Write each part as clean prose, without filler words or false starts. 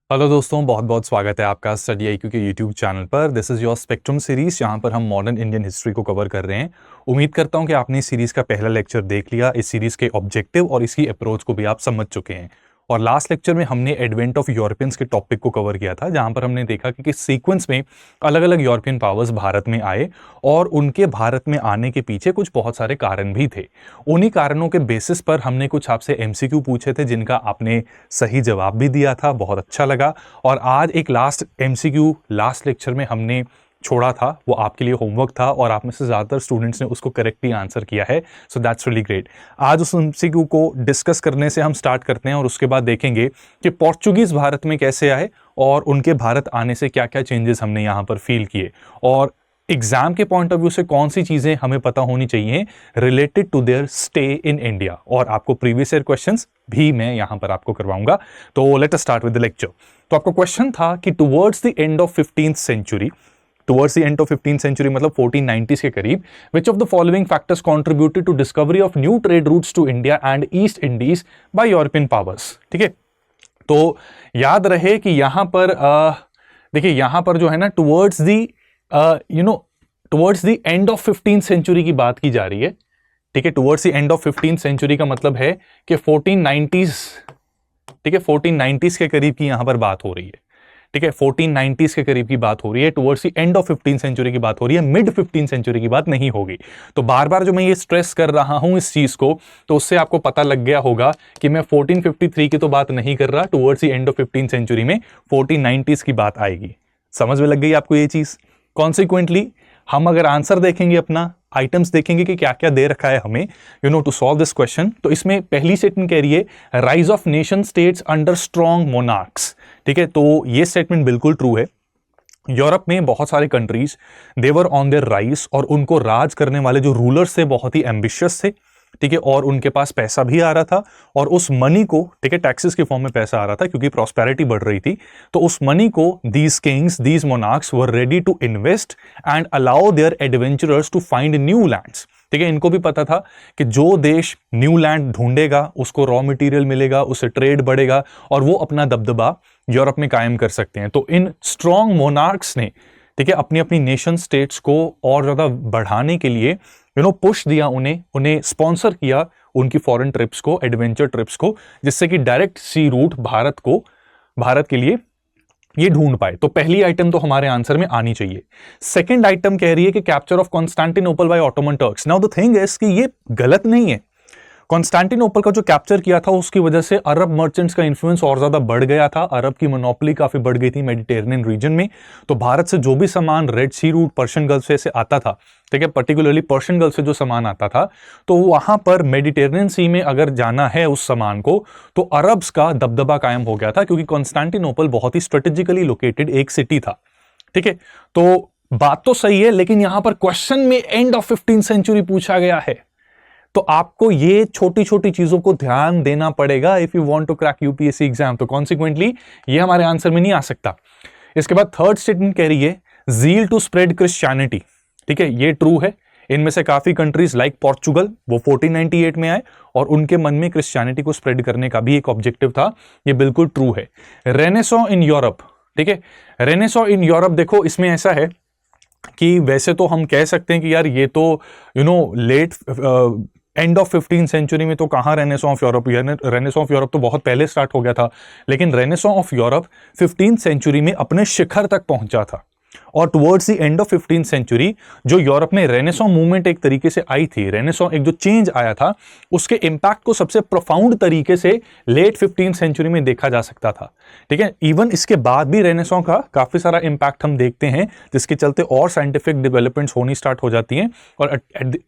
Hello दोस्तों, बहुत बहुत स्वागत है आपका स्टडी आईक्यू के यूट्यूब चैनल पर। This is your spectrum series, जहां पर हम मॉडर्न इंडियन हिस्ट्री को कवर कर रहे हैं। उम्मीद करता हूं कि आपने इस सीरीज़ का पहला लेक्चर देख लिया, इस सीरीज़ के ऑब्जेक्टिव और इसकी अप्रोच को भी आप समझ चुके हैं। और लास्ट लेक्चर में हमने एडवेंट ऑफ यूरोपियंस के टॉपिक को कवर किया था, जहां पर हमने देखा कि किस सीक्वेंस में अलग अलग यूरोपियन पावर्स भारत में आए और उनके भारत में आने के पीछे कुछ बहुत सारे कारण भी थे। उन्हीं कारणों के बेसिस पर हमने कुछ आपसे एमसीक्यू पूछे थे, जिनका आपने सही जवाब भी दिया था, बहुत अच्छा लगा। और आज एक लास्ट एमसीक्यू लास्ट लेक्चर में हमने छोड़ा था, वो आपके लिए होमवर्क था और आप में से ज़्यादातर स्टूडेंट्स ने उसको करेक्टली आंसर किया है। So that's really great. आज उस एमसीक्यू को डिस्कस करने से हम स्टार्ट करते हैं और उसके बाद देखेंगे कि पोर्चुगीज़ भारत में कैसे आए और उनके भारत आने से क्या क्या चेंजेस हमने यहाँ पर फील किए, और एग्जाम के पॉइंट ऑफ व्यू से कौन सी चीजें हमें पता होनी चाहिए related to their stay in India. और आपको प्रीवियस ईयर क्वेश्चंस भी मैं यहां पर आपको करवाऊंगा। तो let us start with the lecture. तो आपका क्वेश्चन था कि towards the end of 15th century, towards the end of 15th century मतलब 1490s के करीब, which of the following factors contributed to discovery of new trade routes to India and East Indies by European powers. ठीक है, तो याद रहे कि यहां पर देखिए, यहां पर जो है ना towards the towards the end of 15th century की बात की जा रही है। ठीक है, towards the end of 15th century का मतलब है कि 1490s, ठीक है, 1490s के करीब की यहां पर बात हो रही है। ठीक है, 1490s के करीब की बात हो रही है, towards the end of 15th century की बात हो रही है, मिड 15th सेंचुरी की बात नहीं होगी। तो बार बार जो मैं ये स्ट्रेस कर रहा हूं इस चीज को, तो उससे आपको पता लग गया होगा कि मैं 1453 की तो बात नहीं कर रहा, towards the end of 15th century में 1490s की बात आएगी। समझ में लग गई आपको ये चीज? कॉन्सिक्वेंटली हम अगर आंसर देखेंगे, अपना आइटम्स देखेंगे कि क्या क्या दे रखा है हमें टू सॉल्व दिस क्वेश्चन, तो इसमें पहली स्टेटमेंट कह रही है rise of nation states under strong monarchs. ठीक है, तो ये स्टेटमेंट बिल्कुल ट्रू है। यूरोप में बहुत सारे countries they were on their rise, और उनको राज करने वाले जो रूलर्स थे बहुत ही एम्बिशियस थे। ठीक है, और उनके पास पैसा भी आ रहा था, और उस मनी को, ठीक है, टैक्सेस के फॉर्म में पैसा आ रहा था क्योंकि प्रॉस्पेरिटी बढ़ रही थी। तो उस मनी को these kings, these monarchs were ready to invest and allow their adventurers to find new lands. ठीक है, इनको भी पता था कि जो देश न्यू लैंड ढूंढेगा उसको रॉ मटेरियल मिलेगा, उससे ट्रेड बढ़ेगा और वो अपना दबदबा यूरोप में कायम कर सकते हैं। तो इन स्ट्रॉन्ग मोनार्क्स ने, ठीक है, अपनी अपनी नेशन स्टेट्स को और ज्यादा बढ़ाने के लिए पुश दिया, उन्हें स्पॉन्सर किया उनकी फॉरेन ट्रिप्स को, एडवेंचर ट्रिप्स को, जिससे कि डायरेक्ट सी रूट भारत के लिए ये ढूंढ पाए। तो पहली आइटम तो हमारे आंसर में आनी चाहिए। सेकंड आइटम कह रही है कि capture of Constantinople by Ottoman Turks. Now the thing is कि ये गलत नहीं है। कॉन्स्टेंटिनोपल का जो कैप्चर किया था उसकी वजह से अरब मर्चेंट्स का इन्फ्लुएंस और ज्यादा बढ़ गया था, अरब की मोनोपोली काफी बढ़ गई थी मेडिटेरेनियन रीजन में। तो भारत से जो भी सामान रेड सी रूट, पर्शियन गल्फ से आता था, ठीक है, पर्टिकुलरली पर्शियन गल्फ से जो सामान आता था, तो वहां पर मेडिटेरेनियन सी में अगर जाना है उस सामान को, तो अरब्स का दबदबा कायम हो गया था, क्योंकि कॉन्स्टेंटिनोपल बहुत ही स्ट्रेटेजिकली लोकेटेड एक सिटी था। ठीक है, तो बात तो सही है, लेकिन यहां पर क्वेश्चन में एंड ऑफ 15th सेंचुरी पूछा गया है, तो आपको ये छोटी छोटी चीजों को ध्यान देना पड़ेगा if you want to crack UPSC exam. तो कॉन्सिक्वेंटली ये हमारे आंसर में नहीं आ सकता। इसके बाद थर्ड स्टेटमेंट कह रही है जील टू स्प्रेड क्रिश्चियनिटी। ठीक है, ये ट्रू है। इनमें से काफी कंट्रीज लाइक पोर्चुगल, वो 1498 में आए और उनके मन में क्रिश्चियनिटी को स्प्रेड करने का भी एक ऑब्जेक्टिव था, ये बिल्कुल ट्रू है। रेनेसॉ इन यूरोप, ठीक है, रेनेसॉ इन यूरोप, देखो इसमें ऐसा है कि वैसे तो हम कह सकते हैं कि यार ये तो late and of 15th century में तो कहाँ Renaissance of Europe, Renaissance of Europe तो बहुत पहले स्टार्ट हो गया था, लेकिन Renaissance of Europe 15th century में अपने शिखर तक पहुंचा था। और towards the end of 15th century जो यूरोप में रेनेसॉ मूवमेंट एक तरीके से आई थी, रेनेसॉ एक जो चेंज आया था, उसके इंपैक्ट को सबसे प्रोफाउंड तरीके से लेट 15th सेंचुरी में देखा जा सकता था। ठीक है, इवन इसके बाद भी रेनेसॉ का काफी सारा इंपैक्ट हम देखते हैं, जिसके चलते और साइंटिफिक डेवलपमेंट्स होनी स्टार्ट हो जाती हैं और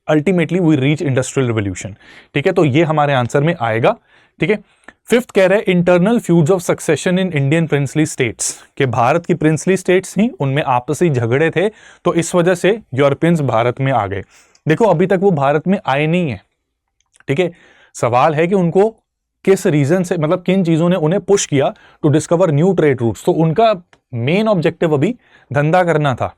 ultimately we reach industrial revolution. ठीक है, तो ये हमारे आंसर में आएगा। ठीक है, फिफ्थ कह रहे हैं internal feuds of succession in Indian princely states, के भारत की प्रिंसली स्टेट्स थी, उनमें आपसी झगड़े थे, तो इस वजह से यूरोपियंस भारत में आ गए। देखो अभी तक वो भारत में आए नहीं है। ठीक है, सवाल है कि उनको किस रीजन से, मतलब किन चीजों ने उन्हें पुश किया to discover new trade routes. तो उनका मेन ऑब्जेक्टिव अभी धंधा करना था,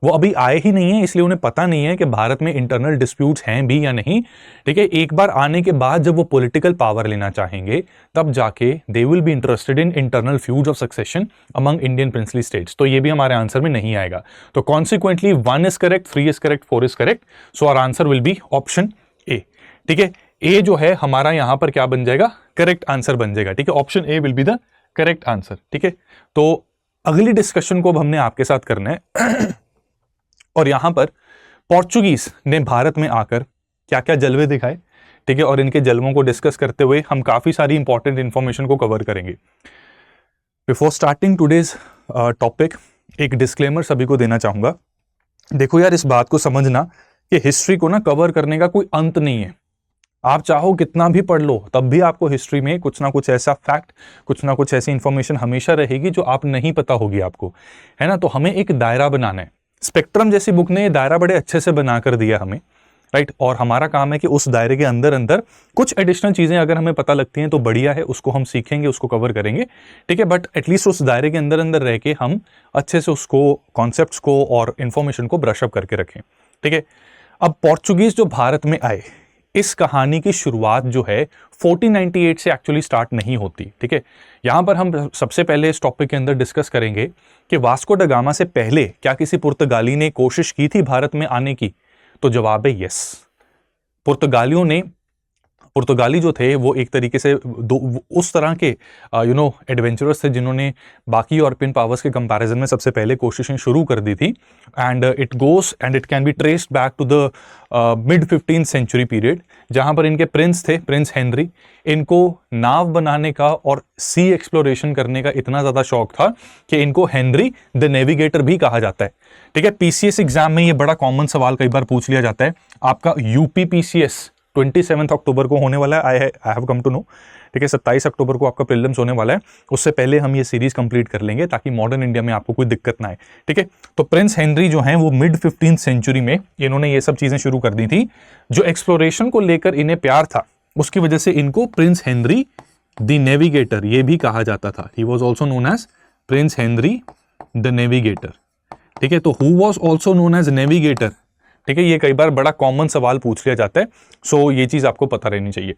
वो अभी आए ही नहीं है, इसलिए उन्हें पता नहीं है कि भारत में इंटरनल डिस्प्यूट्स हैं भी या नहीं। ठीक है, एक बार आने के बाद जब वो पॉलिटिकल पावर लेना चाहेंगे तब जाके they will be interested in internal feuds of succession among Indian princely states. तो ये भी हमारे आंसर में नहीं आएगा। तो consequently 1 is correct, 3 is correct, 4 is correct. So our answer will be option A. ठीक है, ए जो है हमारा यहां पर क्या बन जाएगा, करेक्ट आंसर बन जाएगा। ठीक है, option A will be the correct answer. ठीक है, तो अगली डिस्कशन को अब हमने आपके साथ करना है और यहां पर पोर्चुगीज ने भारत में आकर क्या क्या जलवे दिखाए। ठीक है, और इनके जलवों को डिस्कस करते हुए हम काफी सारी इंपॉर्टेंट इंफॉर्मेशन को कवर करेंगे। बिफोर स्टार्टिंग टुडेज टॉपिक, एक डिस्क्लेमर सभी को देना चाहूंगा। देखो यार, इस बात को समझना कि हिस्ट्री को ना कवर करने का कोई अंत नहीं है। आप चाहो कितना भी पढ़ लो तब भी आपको हिस्ट्री में कुछ ना कुछ ऐसा फैक्ट, कुछ ना कुछ ऐसी इंफॉर्मेशन हमेशा रहेगी जो आप नहीं पता होगी आपको, है ना। तो हमें एक दायरा बनाना है। स्पेक्ट्रम जैसी बुक ने ये दायरा बड़े अच्छे से बना कर दिया हमें, राइट। और हमारा काम है कि उस दायरे के अंदर अंदर कुछ एडिशनल चीजें अगर हमें पता लगती हैं तो बढ़िया है, उसको हम सीखेंगे, उसको कवर करेंगे। ठीक है, बट एटलीस्ट उस दायरे के अंदर अंदर रह के हम अच्छे से उसको, कॉन्सेप्ट्स को और इंफॉर्मेशन को ब्रशअप करके रखें। ठीक है, अब पोर्चुगीज जो भारत में आए, इस कहानी की शुरुआत जो है 1498 से एक्चुअली स्टार्ट नहीं होती। ठीक है, यहां पर हम सबसे पहले इस टॉपिक के अंदर डिस्कस करेंगे कि वास्को ड गामा से पहले क्या किसी पुर्तगाली ने कोशिश की थी भारत में आने की। तो जवाब है यस। पुर्तगाली जो थे वो एक तरीके से उस तरह के एडवेंचरर्स थे जिन्होंने बाकी यूरोपियन पावर्स के कंपैरिजन में सबसे पहले कोशिशें शुरू कर दी थी। And it can be traced back to the mid 15th century period, जहां पर इनके प्रिंस थे, प्रिंस हेनरी। इनको नाव बनाने का और सी एक्सप्लोरेशन करने का इतना ज्यादा शौक था कि इनको हेनरी द नेविगेटर भी कहा जाता है। ठीक है, पीसीएस एग्जाम में ये बड़ा कॉमन सवाल कई बार पूछ लिया जाता है। आपका यूपी पीसीएस 27 अक्टूबर को होने वाला है, I have come to know. ठीक है, 27 अक्टूबर को आपका प्रीलिम्स होने वाला है। उससे पहले हम ये सीरीज कंप्लीट कर लेंगे ताकि मॉडर्न इंडिया में आपको कोई दिक्कत ना आए। ठीक है, तो प्रिंस हेनरी जो हैं वो मिड 15th सेंचुरी में इन्होंने ये सब चीजें शुरू कर दी थी। जो एक्सप्लोरेशन को लेकर इन्हें प्यार था उसकी वजह से इनको प्रिंस हेनरी द नेविगेटर ये भी कहा जाता था। He was also known as Prince Henry the Navigator. ठीक है, तो who was also known as navigator. ठीक है, ये कई बार बड़ा कॉमन सवाल पूछ लिया जाता है, सो ये चीज आपको पता रहनी चाहिए।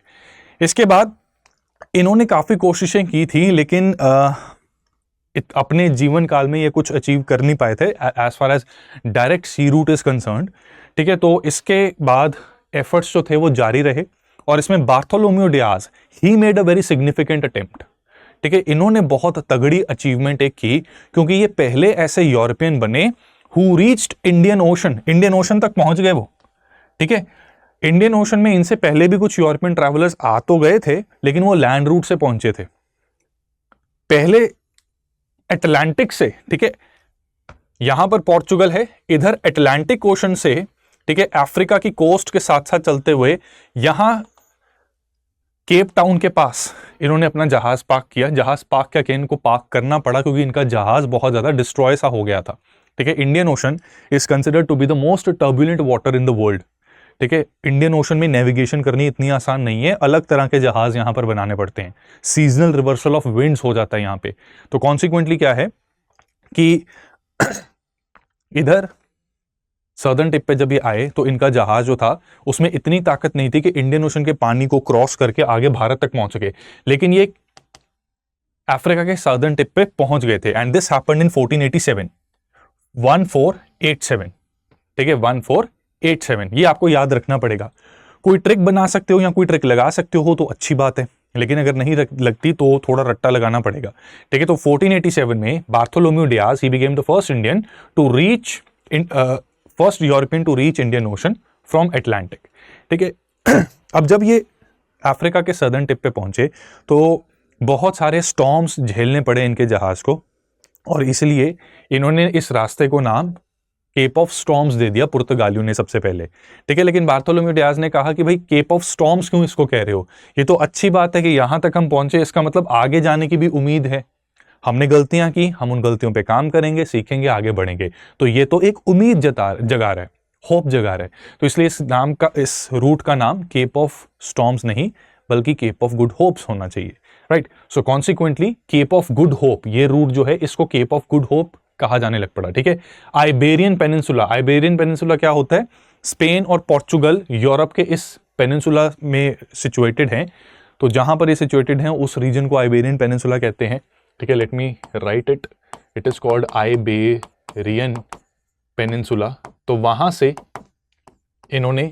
इसके बाद इन्होंने काफी कोशिशें की थी, लेकिन अपने जीवन काल में ये कुछ अचीव कर नहीं पाए थे as far as direct sea route is concerned. ठीक है, तो इसके बाद एफर्ट्स जो थे वो जारी रहे और इसमें Bartholomew Dias he made a very significant attempt. ठीक है, इन्होंने बहुत तगड़ी अचीवमेंट एक की, क्योंकि ये पहले ऐसे यूरोपियन बने who reached इंडियन ओशन तक पहुंच गए वो। ठीक है, इंडियन ओशन में इनसे पहले भी कुछ यूरोपियन ट्रैवलर्स आ तो गए थे, लेकिन वो लैंड रूट से पहुंचे थे, पहले अटलांटिक से। ठीक है, यहां पर पोर्चुगल है, इधर अटलांटिक ओशन से, ठीक है, अफ्रीका की कोस्ट के साथ साथ चलते हुए यहां केप टाउन के पास इन्होंने अपना जहाज पार्क किया। जहाज पार्क क्या, इनको पार्क करना पड़ा क्योंकि इनका जहाज बहुत ज्यादा डिस्ट्रॉय सा हो गया था। ठीक है, Indian Ocean is considered to be the most turbulent water in the world. ठीक है, इंडियन ओशन में नेविगेशन करनी इतनी आसान नहीं है, अलग तरह के जहाज यहां पर बनाने पड़ते हैं, सीजनल रिवर्सल ऑफ विंड्स हो जाता है यहां पे। तो कॉन्सिक्वेंटली क्या है कि इधर सदर्न टिप पे जब ये आए तो इनका जहाज जो था उसमें इतनी ताकत नहीं थी कि इंडियन ओशन के पानी को क्रॉस करके आगे भारत तक पहुंच सके, लेकिन ये अफ्रीका के सदर्न टिप पे पहुंच गए थे। And this happened in 1487। ठीक है, 1487 ये आपको याद रखना पड़ेगा। कोई ट्रिक बना सकते हो या कोई ट्रिक लगा सकते हो तो अच्छी बात है, लेकिन अगर नहीं लगती तो थोड़ा रट्टा लगाना पड़ेगा। ठीक है, तो 1487 में Bartholomew Dias he became the first Indian to reach first European to reach Indian ocean from Atlantic. ठीक है, अब जब ये अफ्रीका के सदर्न टिप पे पहुंचे तो बहुत सारे स्टॉर्म्स झेलने पड़े इनके जहाज को, और इसलिए इन्होंने इस रास्ते को नाम केप ऑफ स्टॉर्म्स दे दिया पुर्तगालियों ने सबसे पहले। ठीक है, लेकिन बार्थोलोम्यू डियाज ने कहा कि भाई केप ऑफ स्टॉर्म्स क्यों इसको कह रहे हो, ये तो अच्छी बात है कि यहां तक हम पहुंचे, इसका मतलब आगे जाने की भी उम्मीद है। हमने गलतियां की, हम उन गलतियों पे काम करेंगे, सीखेंगे, आगे बढ़ेंगे। तो ये तो एक उम्मीद जगा रहा है, होप जगा रहा है। तो इसलिए इस रूट का नाम केप ऑफ स्टॉर्म्स नहीं बल्कि केप ऑफ गुड होप्स होना चाहिए, right. So consequently Cape of Good Hope ये रूट जो है इसको केप ऑफ गुड होप कहा जाने लग पड़ा। ठीक है, आइबेरियन पेनिनसुला, आइबेरियन पेनिनसुला क्या होता है? स्पेन और पोर्चुगल यूरोप के इस पेनिनसुला में सिचुएटेड हैं, तो जहां पर ये सिचुएटेड हैं उस रीजन को आइबेरियन पेनिनसुला कहते हैं। ठीक है, let me right it, it is called Iberian peninsula. तो वहां से इन्होंने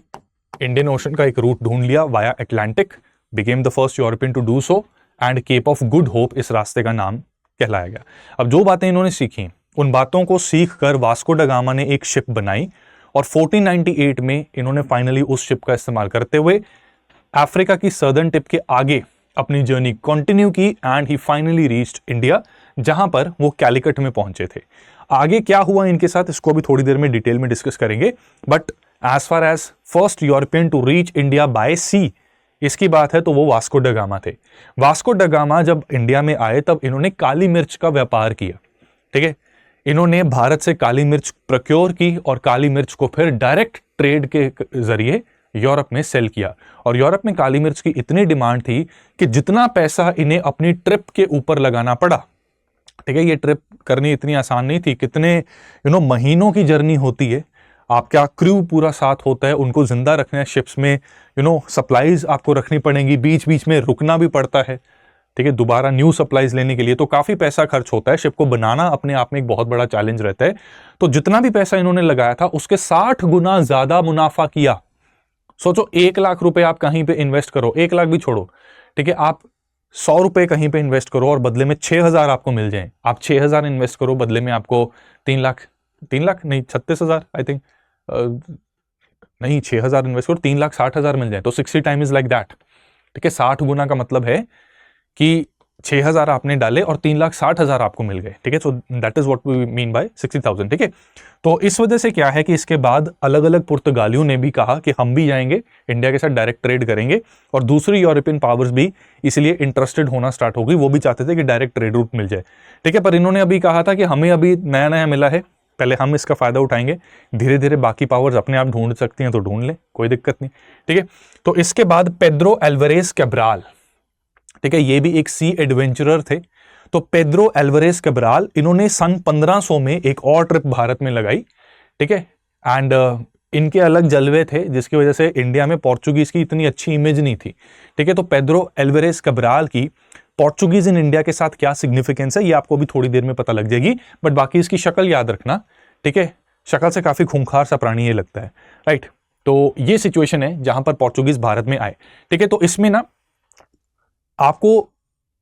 इंडियन ओशन का एक रूट ढूंढ लिया via Atlantic, became the first European to do so, and Cape of Good Hope इस रास्ते का नाम कहलाया गया। अब जो बातें इन्होंने सीखी, उन बातों को सीख कर वास्को ड गामा ने एक शिप बनाई और 1498 में इन्होंने फाइनली उस शिप का इस्तेमाल करते हुए अफ्रीका की सर्दर्न टिप के आगे अपनी जर्नी कंटिन्यू की, and he finally reached India, जहां पर वो कैलिकट में पहुंचे थे। आगे क्या हुआ इनके साथ, इसको भी थोड़ी देर में डिटेल में डिस्कस करेंगे, but as far as first European to reach India by sea इसकी बात है तो वो वास्को ड गामा थे। वास्को ड गामा जब इंडिया में आए तब इन्होंने काली मिर्च का व्यापार किया। ठीक है, इन्होंने भारत से काली मिर्च प्रोक्योर की और काली मिर्च को फिर डायरेक्ट ट्रेड के जरिए यूरोप में सेल किया, और यूरोप में काली मिर्च की इतनी डिमांड थी कि जितना पैसा इन्हें अपनी ट्रिप के ऊपर लगाना पड़ा, ठीक है, ये ट्रिप करनी इतनी आसान नहीं थी, कितने महीनों की जर्नी होती है, आपका क्रू पूरा साथ होता है, उनको जिंदा रखना है शिप्स में, सप्लाईज आपको रखनी पड़ेंगी, बीच बीच में रुकना भी पड़ता है, ठीक है, दोबारा न्यू सप्लाईज लेने के लिए, तो काफी पैसा खर्च होता है। शिप को बनाना अपने आप में एक बहुत बड़ा चैलेंज रहता है। तो जितना भी पैसा इन्होंने लगाया था उसके 60 गुना ज्यादा मुनाफा किया। सोचो 1 लाख रुपए आप कहीं पे इन्वेस्ट करो, 1 लाख भी छोड़ो, ठीक है, आप 100 रुपए कहीं पे इन्वेस्ट करो और बदले में 6,000 आपको मिल जाए। आप 6,000 इन्वेस्ट करो, बदले में आपको 3 लाख नहीं 36,000 आई थिंक, नहीं 6,000 इन्वेस्ट करो 3,60,000 मिल जाए, तो 60 टाइम इज लाइक दैट। ठीक है, 60 गुना का मतलब है कि 6,000 आपने डाले और 3,60,000 आपको मिल गए। ठीक है, so that is what we mean by 60,000। ठीक है, तो इस वजह से क्या है कि इसके बाद अलग अलग पुर्तगालियों ने भी कहा कि हम भी जाएंगे इंडिया के साथ डायरेक्ट ट्रेड करेंगे, और दूसरी यूरोपियन पावर्स भी इसलिए इंटरेस्टेड होना स्टार्ट हो गई, वो भी चाहते थे कि डायरेक्ट ट्रेड रूट मिल जाए। ठीक है, पर इन्होंने अभी कहा था कि हमें अभी नया नया मिला है, पहले हम इसका फायदा उठाएंगे, धीरे धीरे बाकी पावर्स अपने आप ढूंढ सकती हैं तो ढूंढ लें, कोई दिक्कत नहीं। ठीक है, तो इसके बाद पेड्रो अल्वारेज कैब्राल, ठीक है, ये भी एक सी एडवेंचरर थे। तो पेड्रो अल्वारेज कैब्राल, इन्होंने सन 1500 में एक और ट्रिप भारत में लगाई। ठीक है, एंड इनके अलग जलवे थे जिसकी वजह से इंडिया में पोर्चुगीज की इतनी अच्छी इमेज नहीं थी। ठीक है, तो पेड्रो अल्वारेज कैब्राल की पोर्चुगीज इन इंडिया के साथ क्या सिग्निफिकेंस है ये आपको भी थोड़ी देर में पता लग जाएगी, बट बाकी इसकी शक्ल याद रखना। ठीक है, शक्ल से काफी खूंखार सा प्राणी ये लगता है, राइट। तो ये सिचुएशन है जहां पर पोर्चुगीज भारत में आए। ठीक है, तो इसमें ना आपको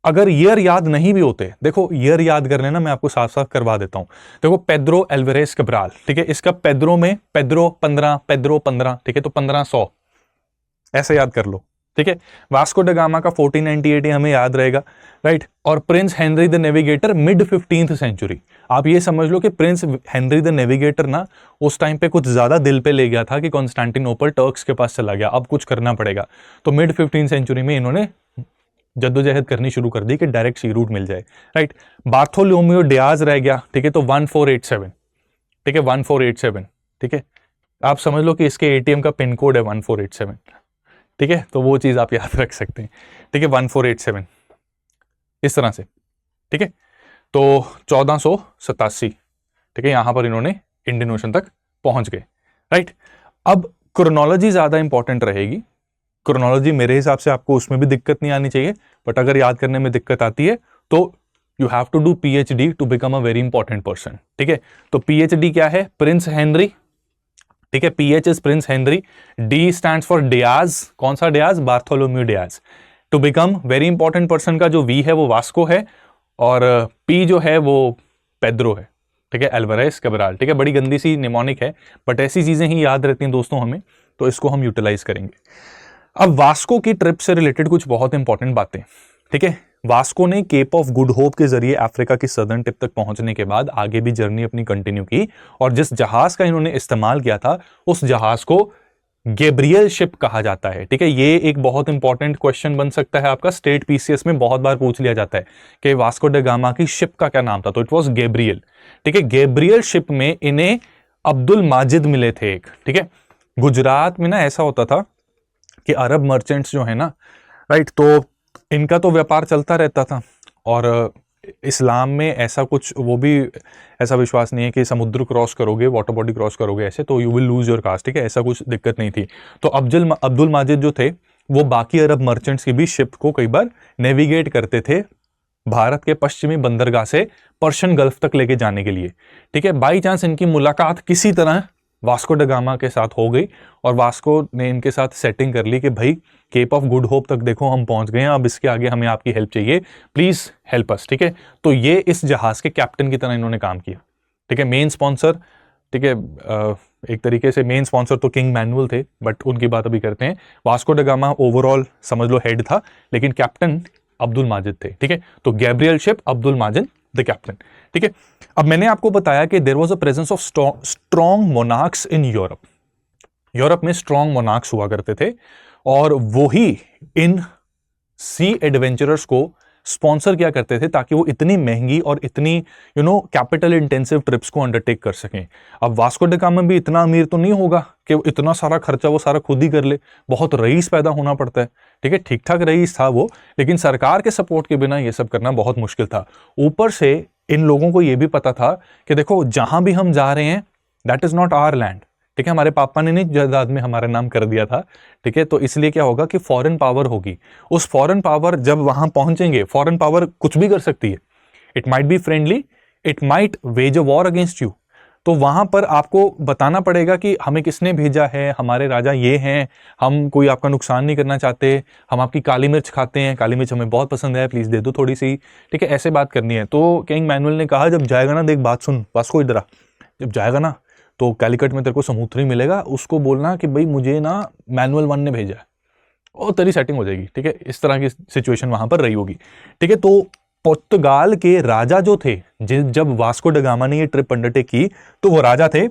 अगर ईयर याद नहीं भी होते, देखो ईयर याद कर लेना, मैं आपको साफ साफ करवा देता हूं। देखो पेड्रो अल्वारेज कैब्राल, ठीक है, इसका पेड्रो में पेड्रो 15, ठीक है, तो 1500 ऐसे याद कर लो। ठीक है, वास्को ड गामा का 1498 हमें याद रहेगा, राइट। और Prince Henry the Navigator mid 15th century, आप ये समझ लो कि प्रिंस हेनरी द नेविगेटर ना उस टाइम पे कुछ ज्यादा दिल पे ले गया था कि कॉन्स्टेंटिनोपल टर्क्स के पास चला गया, अब कुछ करना पड़ेगा, तो मिड 15th सेंचुरी में इन्होंने जद्दोजहद करनी शुरू कर दी कि डायरेक्ट सी रूट मिल जाए, राइट। बार्थोलोमियो डियाज रह गया, ठीक है, तो 1487, ठीक है, 1487, ठीक है, आप समझ लो कि इसके एटीएम का पिन कोड है 1487, ठीक है, तो वो चीज आप याद रख सकते हैं। ठीक है, 1487 इस तरह से, ठीक है, तो 1487, ठीक है, यहां पर इन्होंने इंडियन ओशन तक पहुंच गए, राइट। अब क्रोनोलॉजी ज्यादा इंपॉर्टेंट रहेगी। क्रोनोलॉजी मेरे हिसाब से आपको उसमें भी दिक्कत नहीं आनी चाहिए, बट अगर याद करने में दिक्कत आती है तो you have to do PhD to become a very important person. ठीक है, तो पीएचडी क्या है? प्रिंस हेनरी, ठीक है, PH is Prince Henry, D stands for Dias, कौन सा Dias? Bartholomew Dias. To become very important person का जो वी है वो वास्को है, और पी जो है वो पेड्रो है, ठीक है, अल्वारेज कैब्राल। ठीक है, बड़ी गंदी सी निमोनिक है, बट ऐसी चीजें ही याद रहती हैं दोस्तों हमें, तो इसको हम यूटिलाइज करेंगे। अब वास्को की ट्रिप से रिलेटेड कुछ बहुत इंपॉर्टेंट बातें, ठीक है। वास्को ने केप ऑफ गुड होप के जरिए अफ्रीका की सदर्न टिप तक पहुंचने के बाद आगे भी जर्नी अपनी कंटिन्यू की, और जिस जहाज का इन्होंने इस्तेमाल किया था उस जहाज को गैब्रियल शिप कहा जाता है। ठीक है, ये एक बहुत इंपॉर्टेंट क्वेश्चन बन सकता है आपका, स्टेट पीसीएस में बहुत बार पूछ लिया जाता है कि वास्को ड गामा की शिप का क्या नाम था, तो इट वॉज गैब्रियल। ठीक है, गैब्रियल शिप में इन्हें अब्दुल माजिद मिले थे एक। ठीक है, गुजरात में ना ऐसा होता था कि अरब मर्चेंट्स जो है ना, राइट, तो इनका तो व्यापार चलता रहता था, और इस्लाम में ऐसा कुछ, वो भी ऐसा विश्वास नहीं है कि समुद्र क्रॉस करोगे, वाटर बॉडी क्रॉस करोगे ऐसे तो you will lose your cast, ठीक है, ऐसा कुछ दिक्कत नहीं थी। तो अब्दुल माजिद जो थे वो बाकी अरब मर्चेंट्स की भी शिप को कई बार नेविगेट करते थे भारत के पश्चिमी बंदरगाह से पर्शियन गल्फ तक लेके जाने के लिए, ठीक है। बाई चांस इनकी मुलाकात किसी तरह वास्को ड गामा के साथ हो गई और वास्को ने इनके साथ सेटिंग कर ली कि भाई केप ऑफ गुड होप तक देखो हम पहुंच गए हैं, अब इसके आगे हमें आपकी हेल्प चाहिए, प्लीज हेल्प अस, ठीक है। तो ये इस जहाज के कैप्टन की तरह इन्होंने काम किया, ठीक है। मेन स्पॉन्सर, ठीक है, एक तरीके से मेन स्पॉन्सर तो किंग मैनुअल थे, बट उनकी बात अभी करते हैं। वास्को ड गामा ओवरऑल समझ लो हेड था, लेकिन कैप्टन अब्दुल माजिद थे, ठीक है। तो Gabriel ship, Abdul Majid the captain, ठीक है। अब मैंने आपको बताया कि there was a presence of strong monarchs in Europe. Europe में स्ट्रॉन्ग मोनार्क्स हुआ करते थे और वो ही इन सी एडवेंचरर्स को स्पॉन्सर किया करते थे ताकि वो इतनी महंगी और इतनी कैपिटल इंटेंसिव ट्रिप्स को अंडरटेक कर सकें। अब वास्को ड गामा भी इतना अमीर तो नहीं होगा कि वो इतना सारा खर्चा वो सारा खुद ही कर ले, बहुत रईस पैदा होना पड़ता है, ठीक है। ठीक ठाक रईस था वो, लेकिन सरकार के सपोर्ट के बिना ये सब करना बहुत मुश्किल था। ऊपर से इन लोगों को ये भी पता था कि देखो जहां भी हम जा रहे हैं that is not our land, ठीक है। हमारे पापा ने नहीं जायदाद में हमारा नाम कर दिया था, ठीक है। तो इसलिए क्या होगा कि फॉरेन पावर होगी, उस फॉरेन पावर जब वहां पहुंचेंगे, फॉरेन पावर कुछ भी कर सकती है, it might be friendly, it might wage a war against you. तो वहां पर आपको बताना पड़ेगा कि हमें किसने भेजा है, हमारे राजा ये हैं, हम कोई आपका नुकसान नहीं करना चाहते, हम आपकी काली मिर्च खाते हैं, काली मिर्च हमें बहुत पसंद है, प्लीज दे दो थोड़ी सी, ठीक है। ऐसे बात करनी है। तो किंग मैनुअल ने कहा जब जाएगा ना, देख बात सुन वास्को, इधर आ, जब जाएगा ना तो कैलिकट में तेरे को समुद्री मिलेगा, उसको बोलना कि भाई मुझे ना मैनुअल 1 ने भेजा है, और तेरी सेटिंग हो जाएगी, ठीक है। इस तरह की सिचुएशन वहां पर रही होगी, ठीक है। तो पुर्तगाल के राजा जो थे, जब वास्को ड गामा ने ये ट्रिप अंडरटेक की, तो वो राजा थे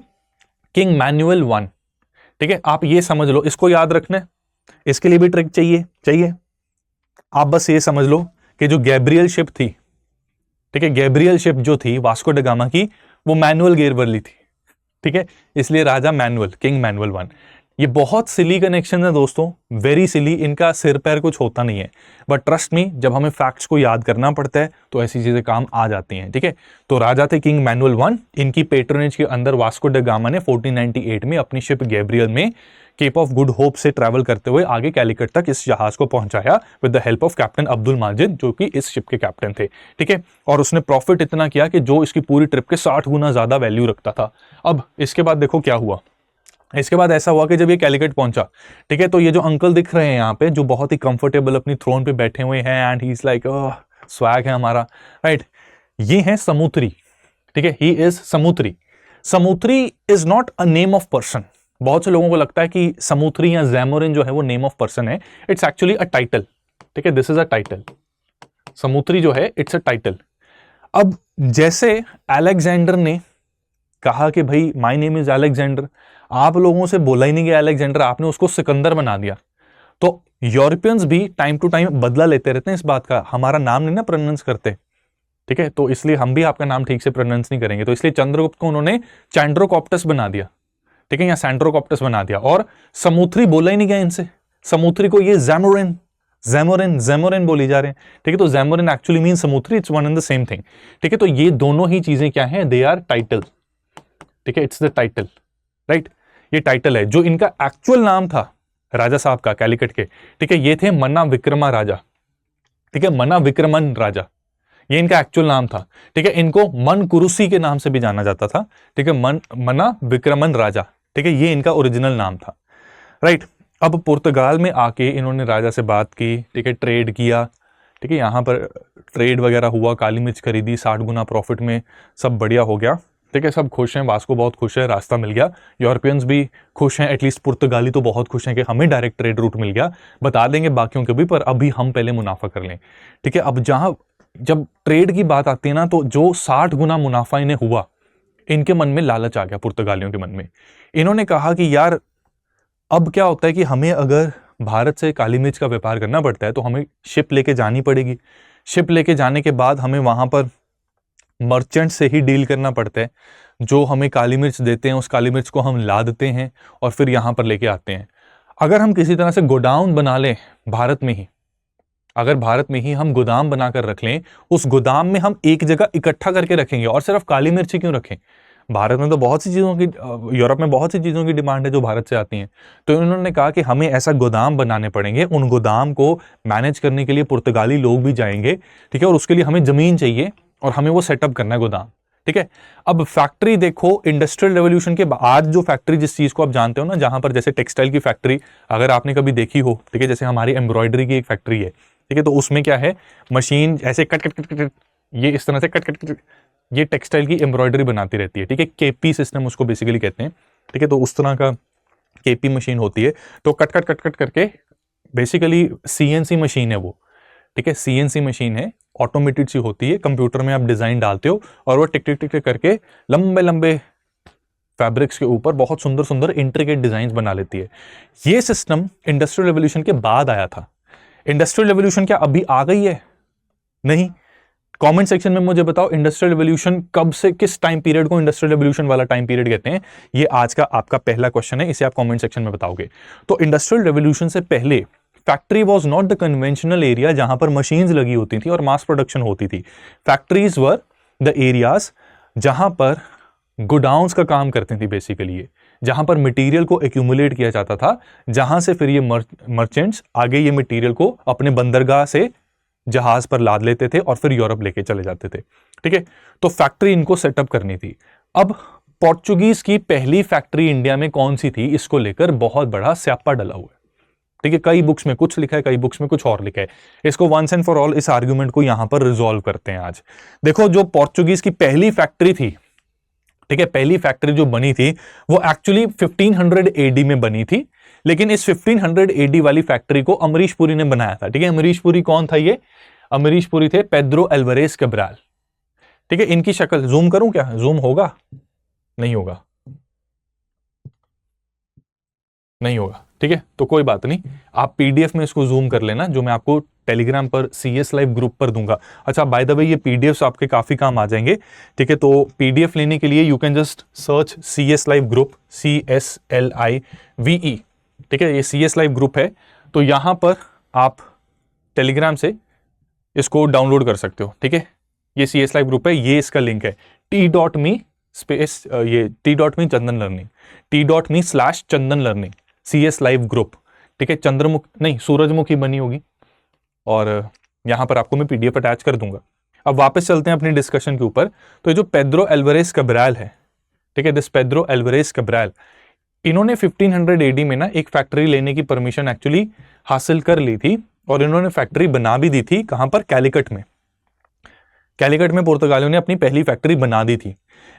किंग मैनुअल 1, ठीक है। आप ये समझ लो, इसको याद रखना है, इसके लिए भी ट्रिक चाहिए। आप बस ये समझ लो कि जो गैब्रियल शिप थी, ठीक है, गैब्रियल शिप जो थी वास्को ड गामा की, वो मैनुअल गेयर वाली थी, ठीक है। इसलिए राजा मैनुअल, किंग मैनुअल 1। ये बहुत सिली कनेक्शन है दोस्तों, वेरी सिली, इनका सिर पैर कुछ होता नहीं है, बट ट्रस्ट मी जब हमें फैक्ट्स को याद करना पड़ता है तो ऐसी चीजें काम आ जाती हैं, ठीक है। तो राजा थे किंग मैनुअल 1, इनकी पेट्रोनेज के अंदर वास्को ड गामा ने 1498 में अपनी शिप गैब्रियल में केप ऑफ गुड होप से ट्रैवल करते हुए आगे कैलिकट तक इस जहाज को पहुंचाया with the help of captain Abdul Majid, जो कि इस शिप के कैप्टन थे, ठीक है। और उसने प्रॉफिट इतना किया कि जो इसकी पूरी ट्रिप के 60 गुना ज्यादा वैल्यू रखता था। अब इसके बाद देखो क्या हुआ। इसके बाद ऐसा हुआ कि जब ये कैलिकट पहुंचा, ठीक है, तो ये जो अंकल दिख रहे हैं यहाँ पे, जो बहुत ही कंफर्टेबल अपनी थ्रोन पे बैठे हुए हैं, and he is like swag है हमारा, राइट, ये है समूत्री, ठीक है, he is Samoothiri. Samoothiri is not a name of person. बहुत से लोगों को लगता है कि समूत्री या जैमोरिन जो है वो नेम ऑफ पर्सन है, इट्स एक्चुअली अ टाइटल, ठीक है, दिस इज अ टाइटल। समूत्री जो है इट्स अ टाइटल। अब जैसे अलेक्जेंडर ने कहा कि भाई माय नेम इज अलेक्जेंडर, आप लोगों से बोला ही नहीं गया अलेक्जेंडर, आपने उसको सिकंदर बना दिया। तो यूरोपियंस भी टाइम टू टाइम बदला लेते रहते हैं इस बात का, हमारा नाम नहीं ना प्रोनाउंस करते, ठीक है, तो इसलिए हम भी आपका नाम ठीक से प्रोनाउंस नहीं करेंगे। तो इसलिए चंद्रगुप्त को उन्होंने चैंड्रोकॉप्टस बना दिया, ठीक है, या सैंड्रोकॉप्टस बना दिया, और समूत्री बोला ही नहीं गया इनसे। समूत्री को ये जैमोरिन जैमोरिन जैमोरिन बोली जा रहे हैं, ठीक है। तो Zamorin actually mean Samoothiri, it's one and the same thing, ठीक है। तो ये दोनों ही चीजें क्या हैं, दे आर टाइटल, ठीक है, इट्स द टाइटल, राइट, ये टाइटल है। जो इनका एक्चुअल नाम था राजा साहब का कैलिकट के, ठीक है, ये थे मन्ना विक्रमा राजा, ठीक है, मन्ना विक्रमन राजा, ये इनका एक्चुअल नाम था, ठीक है। इनको मन कुरुसी के नाम से भी जाना जाता था, ठीक है, मन्ना विक्रमन राजा, ठीक है, ये इनका ओरिजिनल नाम था, राइट। अब पुर्तगाल में आके इन्होंने राजा से बात की, ठीक है, ट्रेड किया, ठीक है, यहाँ पर ट्रेड वगैरह हुआ, काली मिर्च खरीदी, 60 गुना प्रॉफिट में, सब बढ़िया हो गया, ठीक है, सब खुश हैं, वास्को बहुत खुश है, रास्ता मिल गया, यूरोपियंस भी खुश हैं, एटलीस्ट पुर्तगाली तो बहुत खुश हैं कि हमें डायरेक्ट ट्रेड रूट मिल गया, बता देंगे बाकियों के भी, पर अभी हम पहले मुनाफा कर लें, ठीक है। अब जब ट्रेड की बात आती है ना, तो जो 60 गुना मुनाफा इन्हें हुआ, इनके मन में लालच आ गया, पुर्तगालियों के मन में। इन्होंने कहा कि यार अब क्या होता है कि हमें अगर भारत से काली मिर्च का व्यापार करना पड़ता है तो हमें शिप लेके जानी पड़ेगी, शिप लेके जाने के बाद हमें वहां पर मर्चेंट से ही डील करना पड़ता है, जो हमें काली मिर्च देते हैं उस काली मिर्च को हम लादते हैं और फिर यहाँ पर लेके आते हैं। अगर हम किसी तरह से गोडाउन बना लें भारत में ही, अगर भारत में ही हम गोदाम बनाकर रख लें, उस गोदाम में हम एक जगह इकट्ठा करके रखेंगे, और सिर्फ काली मिर्ची क्यों रखें? भारत में तो बहुत सी चीज़ों की, यूरोप में बहुत सी चीज़ों की डिमांड है जो भारत से आती हैं। तो इन्होंने कहा कि हमें ऐसा गोदाम बनाने पड़ेंगे, उन गोदाम को मैनेज करने के लिए पुर्तगाली लोग भी जाएंगे, ठीक है, और उसके लिए हमें ज़मीन चाहिए और हमें वो सेटअप करना है गोदाम, ठीक है। अब फैक्ट्री देखो, इंडस्ट्रियल रेवोल्यूशन के बाद जो फैक्ट्री, जिस चीज़ को आप जानते हो ना, जहां पर जैसे टेक्सटाइल की फैक्ट्री अगर आपने कभी देखी हो, ठीक है, जैसे हमारी एम्ब्रॉयडरी की एक फैक्ट्री है, ठीक है, तो उसमें क्या है, मशीन ऐसे कट कट कट कट, ये इस तरह से कट कट कट, ये टेक्सटाइल की एम्ब्रॉयडरी बनाती रहती है, ठीक है, केपी सिस्टम उसको बेसिकली कहते हैं, ठीक है। तो उस तरह का केपी मशीन होती है, तो कट कट कट कट करके बेसिकली सीएनसी मशीन है वो, ठीक है, सीएनसी मशीन है, ऑटोमेटेड सी होती है, कंप्यूटर में आप डिजाइन डालते हो और वो टिक टिक टिक टिक करके लंबे लंबे फैब्रिक्स के ऊपर बहुत सुंदर सुंदर इंट्रिकेट डिजाइन बना लेती है। ये सिस्टम इंडस्ट्रियल रेवोल्यूशन के बाद आया था। इंडस्ट्रियल रेवोल्यूशन क्या अभी आ गई है? नहीं। कमेंट सेक्शन में मुझे बताओ, इंडस्ट्रियल रेवोल्यूशन कब से, किस टाइम पीरियड को इंडस्ट्रियल रेवोल्यूशन वाला टाइम पीरियड कहते हैं? ये आज का आपका पहला क्वेश्चन है, इसे आप कमेंट सेक्शन में बताओगे। तो इंडस्ट्रियल रेवोल्यूशन से पहले factory was not the conventional area जहां पर मशीन्स लगी होती थी और मास प्रोडक्शन होती थी। फैक्ट्रीज वर द एरियाज जहां पर गोडाउन्स का काम करती थी, बेसिकली ये जहां पर मटेरियल को एक्यूमुलेट किया जाता था, जहां से फिर ये मर्चेंट्स आगे ये मटेरियल को अपने बंदरगाह से जहाज पर लाद लेते थे और फिर यूरोप लेके चले जाते थे, ठीक है। तो फैक्ट्री इनको सेटअप करनी थी। अब पोर्चुगीज की पहली फैक्ट्री इंडिया में कौन सी थी, इसको लेकर बहुत बड़ा स्यापा डला हुआ है, ठीक है। कई बुक्स में कुछ लिखा है, कई बुक्स में कुछ और लिखा है। इसको वंस एंड फॉर ऑल इस आर्ग्यूमेंट को यहां पर रिजॉल्व करते हैं आज। देखो, जो पोर्चुगीज की पहली फैक्ट्री थी, ठीक है, पहली फैक्ट्री जो बनी थी वो एक्चुअली 1500 एडी में बनी थी, लेकिन इस 1500 एडी वाली फैक्ट्री को अमरीश पुरी ने बनाया था, ठीक है। अमरीश पुरी कौन था? ये अमरीश पुरी थे पेड्रो एल्वारेज कैब्राल, ठीक है। इनकी शक्ल जूम करूं क्या? जूम होगा? नहीं होगा, नहीं होगा, ठीक है, तो कोई बात नहीं, आप पीडीएफ में इसको जूम कर लेना, जो मैं आपको टेलीग्राम पर CS लाइव ग्रुप पर दूंगा। अच्छा, बाय द वे, ये पीडीएफ आपके काफी काम आ जाएंगे, ठीक है। तो पीडीएफ लेने के लिए you can just search CS live group, CSLIVE, ठीक है, ये CS लाइव ग्रुप है। तो यहां पर आप टेलीग्राम से इसको डाउनलोड कर सकते हो, ठीक है। ये CS लाइव ग्रुप है, ये इसका लिंक है t.me स्पेस ये t.me चंदन लर्निंग, t.me/चंदन लर्निंग, CS लाइव ग्रुप, ठीक है। चंद्रमुख नहीं, सूरजमुखी बनी होगी, और यहां पर आपको मैं पीडीएफ अटैच कर दूंगा। अब वापस चलते हैं अपनी डिस्कशन के ऊपर। तो ये जो पेड्रो एल्वारेज कैब्राल है, ठीक है, दिस पेड्रो एल्वारेज कैब्राल, इन्होंने 1500 एडी में ना एक फैक्ट्री लेने की परमिशन एक्चुअली हासिल कर ली थी, और इन्होंने फैक्ट्री बना भी दी थी। कहां पर? कैलिकट में। कैलिकट में पुर्तगालियों ने अपनी पहली फैक्ट्री बना दी थी।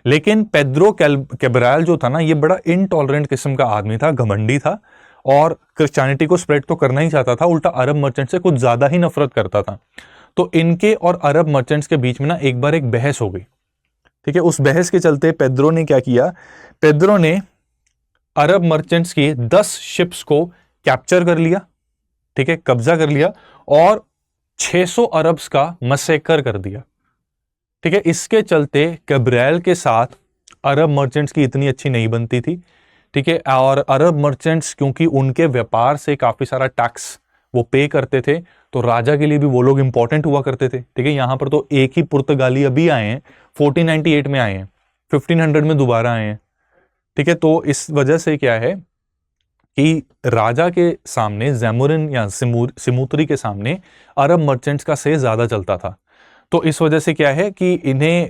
लेकिन पेड्रो कैब्राल जो था ना, ये बड़ा इनटॉलरेंट किस्म का आदमी था, घमंडी था, और क्रिश्चियनिटी को स्प्रेड तो करना ही चाहता था, उल्टा अरब मर्चेंट से कुछ ज्यादा ही नफरत करता था। तो इनके और अरब मर्चेंट्स के बीच में ना एक बार एक बहस हो गई, ठीक है। उस बहस के चलते पेड्रो ने क्या किया? पेड्रो ने अरब मर्चेंट्स की 10 शिप्स को कैप्चर कर लिया, ठीक है, कब्जा कर लिया, और 600 अरब्स का मसैकर कर दिया, ठीक है। इसके चलते कैब्राल के साथ अरब मर्चेंट्स की इतनी अच्छी नहीं बनती थी, ठीक है। और अरब मर्चेंट्स क्योंकि उनके व्यापार से काफी सारा टैक्स वो पे करते थे, तो राजा के लिए भी वो लोग इंपॉर्टेंट हुआ करते थे, ठीक है। यहां पर तो एक ही पुर्तगाली अभी आए हैं, 1498 में आए हैं, 1500 में दोबारा आए हैं, ठीक है। तो इस वजह से क्या है कि राजा के सामने, जैमुरिन या सिमूतरी के सामने अरब मर्चेंट्स का से ज्यादा चलता था। तो इस वजह से क्या है कि इन्हें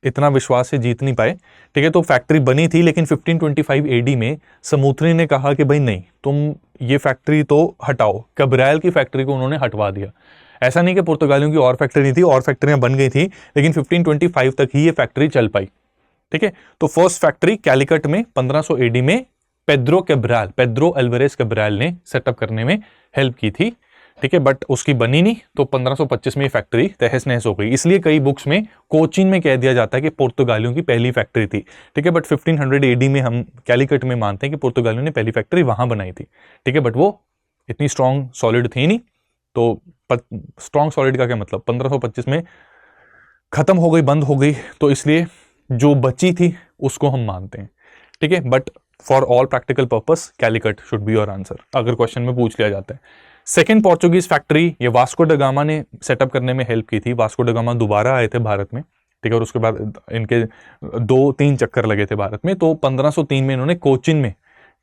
इतना विश्वास से जीत नहीं पाए, ठीक है। तो फैक्ट्री बनी थी, लेकिन 1525 एडी में समूथरी ने कहा कि भाई नहीं, तुम ये फैक्ट्री तो हटाओ। कैब्राल की फैक्ट्री को उन्होंने हटवा दिया। ऐसा नहीं कि पुर्तगालियों की और फैक्ट्री नहीं थी, और फैक्ट्रियां बन गई थी, लेकिन 1525 तक ही ये फैक्ट्री चल पाई, ठीक है। तो फर्स्ट फैक्ट्री कैलिकट में 1500 एडी में पेड्रो एल्वारेज कैब्राल ने सेटअप करने में हेल्प की थी, ठीक है। बट उसकी बनी नहीं, तो 1525 में फैक्ट्री तहस नहस हो गई। इसलिए कई बुक्स में कोचीन में कह दिया जाता है कि पुर्तगालियों की पहली फैक्ट्री थी, ठीक है। बट 1500 एडी में हम कैलिकट में मानते हैं कि पुर्तगालियों ने पहली फैक्ट्री वहां बनाई थी, ठीक है। बट वो इतनी स्ट्रॉन्ग सॉलिड थी नहीं, तो स्ट्रॉन्ग सॉलिड का क्या मतलब, 1525 में खत्म हो गई, बंद हो गई, तो इसलिए जो बची थी उसको हम मानते हैं, ठीक है। But for all practical purpose Calicut should be your answer, अगर क्वेश्चन में पूछ लिया जाता है, सेकेंड पोर्चुगीज फैक्ट्री ये वास्को ड गामा ने सेटअप करने में हेल्प की थी। वास्को ड गामा दोबारा आए थे भारत में, ठीक है, और उसके बाद इनके 2-3 चक्कर लगे थे भारत में। तो 1503 में इन्होंने कोचिन में,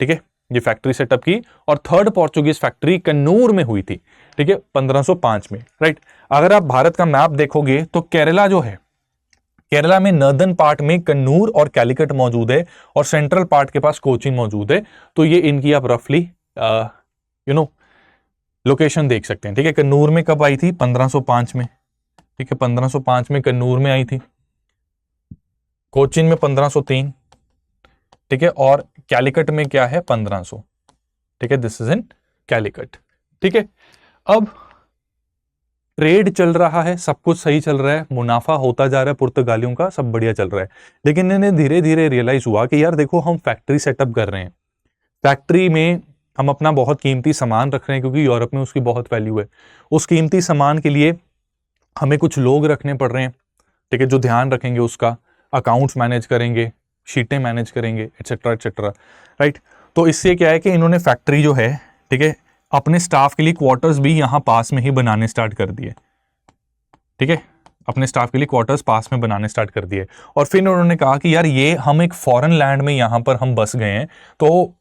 ठीक है, ये फैक्ट्री सेटअप की। और थर्ड पोर्चुगीज फैक्ट्री कन्नूर में हुई थी, ठीक है, 1505 में, राइट। अगर आप भारत का मैप देखोगे तो केरला जो है, केरला में नॉर्दर्न पार्ट में कन्नूर और कैलिकट मौजूद है और सेंट्रल पार्ट के पास कोचिन मौजूद है। तो ये इनकी आप रफली लोकेशन देख सकते हैं, ठीक है। कन्नूर में कब आई थी? 1505 में, ठीक है, 1505 में कन्नूर में आई थी। कोचिन में 1503, ठीक है, और कैलिकट में क्या है? 1500, ठीक है, दिस इज इन कैलिकट, ठीक है। अब ट्रेड चल रहा है, सब कुछ सही चल रहा है, मुनाफा होता जा रहा है पुर्तगालियों का, सब बढ़िया चल रहा है। लेकिन इन्हें धीरे धीरे रियलाइज हुआ कि यार देखो, हम फैक्ट्री सेटअप कर रहे हैं, फैक्ट्री में हम अपना बहुत कीमती सामान रख रहे हैं क्योंकि यूरोप में उसकी बहुत वैल्यू है। उस कीमती सामान के लिए हमें कुछ लोग रखने पड़ रहे हैं, ठीक है, जो ध्यान रखेंगे उसका, अकाउंट्स मैनेज करेंगे, शीटें मैनेज करेंगे, एटसेट्रा एटसेट्रा, राइट। तो इससे क्या है कि इन्होंने फैक्ट्री जो है, ठीक है, अपने स्टाफ के लिए क्वार्टर्स भी यहाँ पास में ही बनाने स्टार्ट कर दिए, ठीक है, अपने स्टाफ के लिए क्वार्टर्स पास में बनाने स्टार्ट कर दिए। और फिर उन्होंने कहा कि यार ये हम एक फॉरेन लैंड में यहाँ पर हम बस गए हैं, तो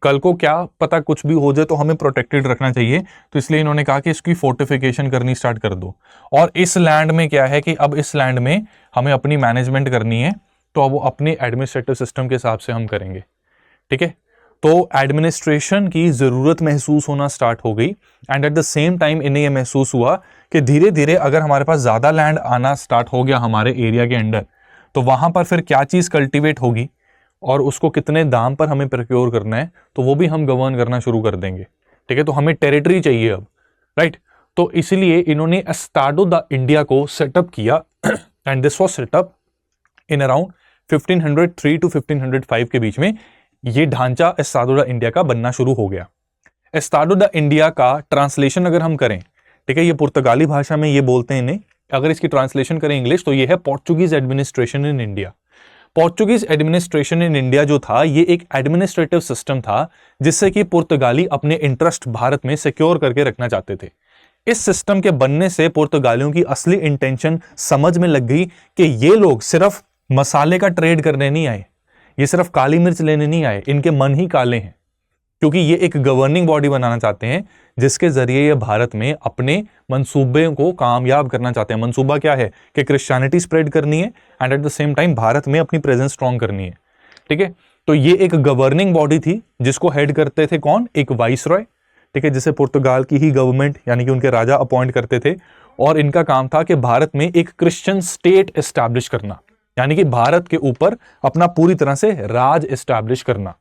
कल को क्या पता कुछ भी हो जाए तो हमें प्रोटेक्टेड रखना चाहिए। तो इसलिए इन्होंने कहा कि इसकी फोर्टिफिकेशन करनी स्टार्ट कर दो। और इस लैंड में क्या है कि अब इस लैंड में हमें अपनी मैनेजमेंट करनी है, तो अब वो अपने एडमिनिस्ट्रेटिव सिस्टम के हिसाब से हम करेंगे, ठीक है। तो एडमिनिस्ट्रेशन की ज़रूरत महसूस होना स्टार्ट हो गई। And at the same time इन्हें यह महसूस हुआ कि धीरे धीरे अगर हमारे पास ज़्यादा लैंड आना स्टार्ट हो गया हमारे एरिया के अंडर, तो वहाँ पर फिर क्या चीज़ कल्टिवेट होगी और उसको कितने दाम पर हमें प्रोक्योर करना है, तो वो भी हम गवर्न करना शुरू कर देंगे, ठीक है। तो हमें टेरिटरी चाहिए अब, राइट। तो इसलिए इन्होंने एस्टाडो द इंडिया को सेटअप किया and this was set up in around 1503 to 1505 के बीच में। ये ढांचा एस्टाडो द इंडिया का बनना शुरू हो गया। एस्टाडो द इंडिया का ट्रांसलेशन अगर हम करें, ठीक है, ये पुर्तगाली भाषा में ये बोलते हैं इन्हें, अगर इसकी ट्रांसलेशन करें इंग्लिश तो ये है Portuguese administration in India. Portuguese administration in India जो था, ये एक एडमिनिस्ट्रेटिव सिस्टम था जिससे कि पुर्तगाली अपने इंटरेस्ट भारत में सिक्योर करके रखना चाहते थे। इस सिस्टम के बनने से पुर्तगालियों की असली इंटेंशन समझ में लग गई कि ये लोग सिर्फ मसाले का ट्रेड करने नहीं आए, ये सिर्फ काली मिर्च लेने नहीं आए, इनके मन ही काले हैं, क्योंकि ये एक गवर्निंग बॉडी बनाना चाहते हैं जिसके जरिए ये भारत में अपने मंसूबे को कामयाब करना चाहते हैं। मंसूबा क्या है कि क्रिश्चियनिटी स्प्रेड करनी है and at the same time Bharat में अपनी प्रेजेंस स्ट्रॉन्ग करनी है, ठीक है। तो ये एक गवर्निंग बॉडी थी जिसको हेड करते थे कौन? एक वाइसरॉय, ठीक है, जिसे पुर्तगाल की ही गवर्नमेंट यानी कि उनके राजा अपॉइंट करते थे। और इनका काम था कि भारत में एक क्रिश्चियन स्टेट एस्टैब्लिश करना, यानी कि भारत के ऊपर अपना पूरी तरह से राज एस्टैब्लिश करना,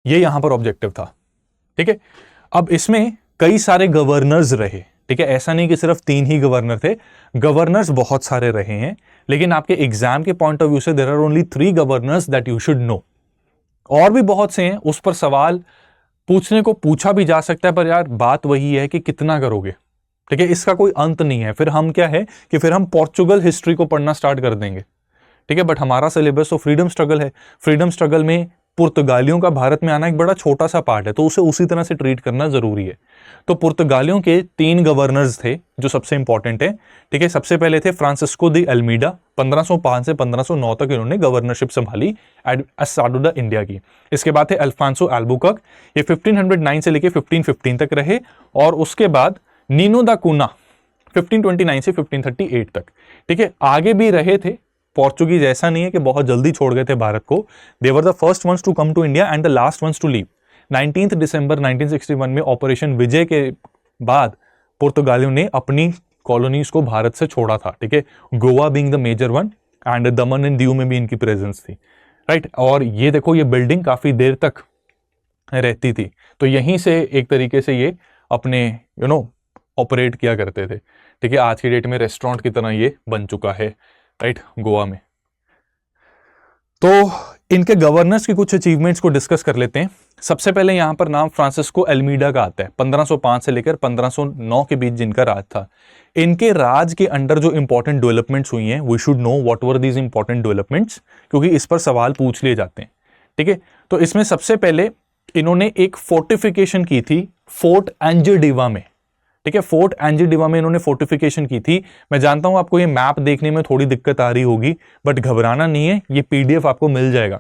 ये यहां पर ऑब्जेक्टिव था, ठीक है। अब इसमें कई सारे गवर्नर्स रहे, ठीक है, ऐसा नहीं कि सिर्फ 3 ही गवर्नर थे, गवर्नर्स बहुत सारे रहे हैं। लेकिन आपके एग्जाम के पॉइंट ऑफ व्यू से there are only 3 governors that you should know. और भी बहुत से हैं, उस पर सवाल पूछने को पूछा भी जा सकता है, पर यार बात वही है कि कितना करोगे, ठीक है, इसका कोई अंत नहीं है। फिर हम क्या है कि फिर हम पोर्चुगल हिस्ट्री को पढ़ना स्टार्ट कर देंगे, ठीक है। बट हमारा सिलेबस तो फ्रीडम स्ट्रगल है। फ्रीडम स्ट्रगल में पुर्तगालियों का भारत में आना एक बड़ा छोटा सा पार्ट है, तो उसे उसी तरह से ट्रीट करना जरूरी है। तो पुर्तगालियों के 3 गवर्नर्स थे जो सबसे इंपॉर्टेंट है, ठीक है। सबसे पहले थे फ्रांसिस्को दी अल्मीडा, 1505 से 1509 तक इन्होंने गवर्नरशिप संभाली एस्टाडो द इंडिया की। इसके बाद थे अल्फांसो अल्बुकर्क, ये 1509 से लेकर 1515 तक रहे। और उसके बाद नीनो दा कूना 1529 से 1538 तक, ठीक है। आगे भी रहे थे पोर्चुगीज, ऐसा नहीं है कि बहुत जल्दी छोड़ गए थे भारत को। They were the first ones to come to India and the last ones to leave. 19 दिसंबर 1961 में ऑपरेशन विजय के बाद पुर्तगालियों ने अपनी कॉलोनीज को भारत से छोड़ा था, ठीक है, Goa being the major one and Daman and Diu में भी इनकी प्रेजेंस थी, राइट। और ये देखो, ये बिल्डिंग काफी देर तक रहती थी, तो यहीं से एक तरीके से ये अपने ऑपरेट किया करते थे, ठीक है। आज की डेट में रेस्टोरेंट की तरह ये बन चुका है, राइट, गोवा में। तो इनके गवर्नर्स की कुछ अचीवमेंट्स को डिस्कस कर लेते हैं। सबसे पहले यहां पर नाम फ्रांसिस्को अल्मीडा का आता है। 1505 से लेकर 1509 के बीच जिनका राज था। इनके राज के अंडर जो इंपॉर्टेंट डेवलपमेंट्स हुई हैं, we should know what were these important developments, क्योंकि इस पर सवाल पूछ लिए जाते हैं, ठीक है। तो इसमें सबसे पहले इन्होंने एक फोर्टिफिकेशन की थी फोर्ट एंजिडिवा में। ठीक है, फोर्ट एंजिडिवा में इन्होंने फोर्टिफिकेशन की थी। मैं जानता हूं आपको ये मैप देखने में थोड़ी दिक्कत आ रही होगी, बट घबराना नहीं है, ये पीडीएफ आपको मिल जाएगा।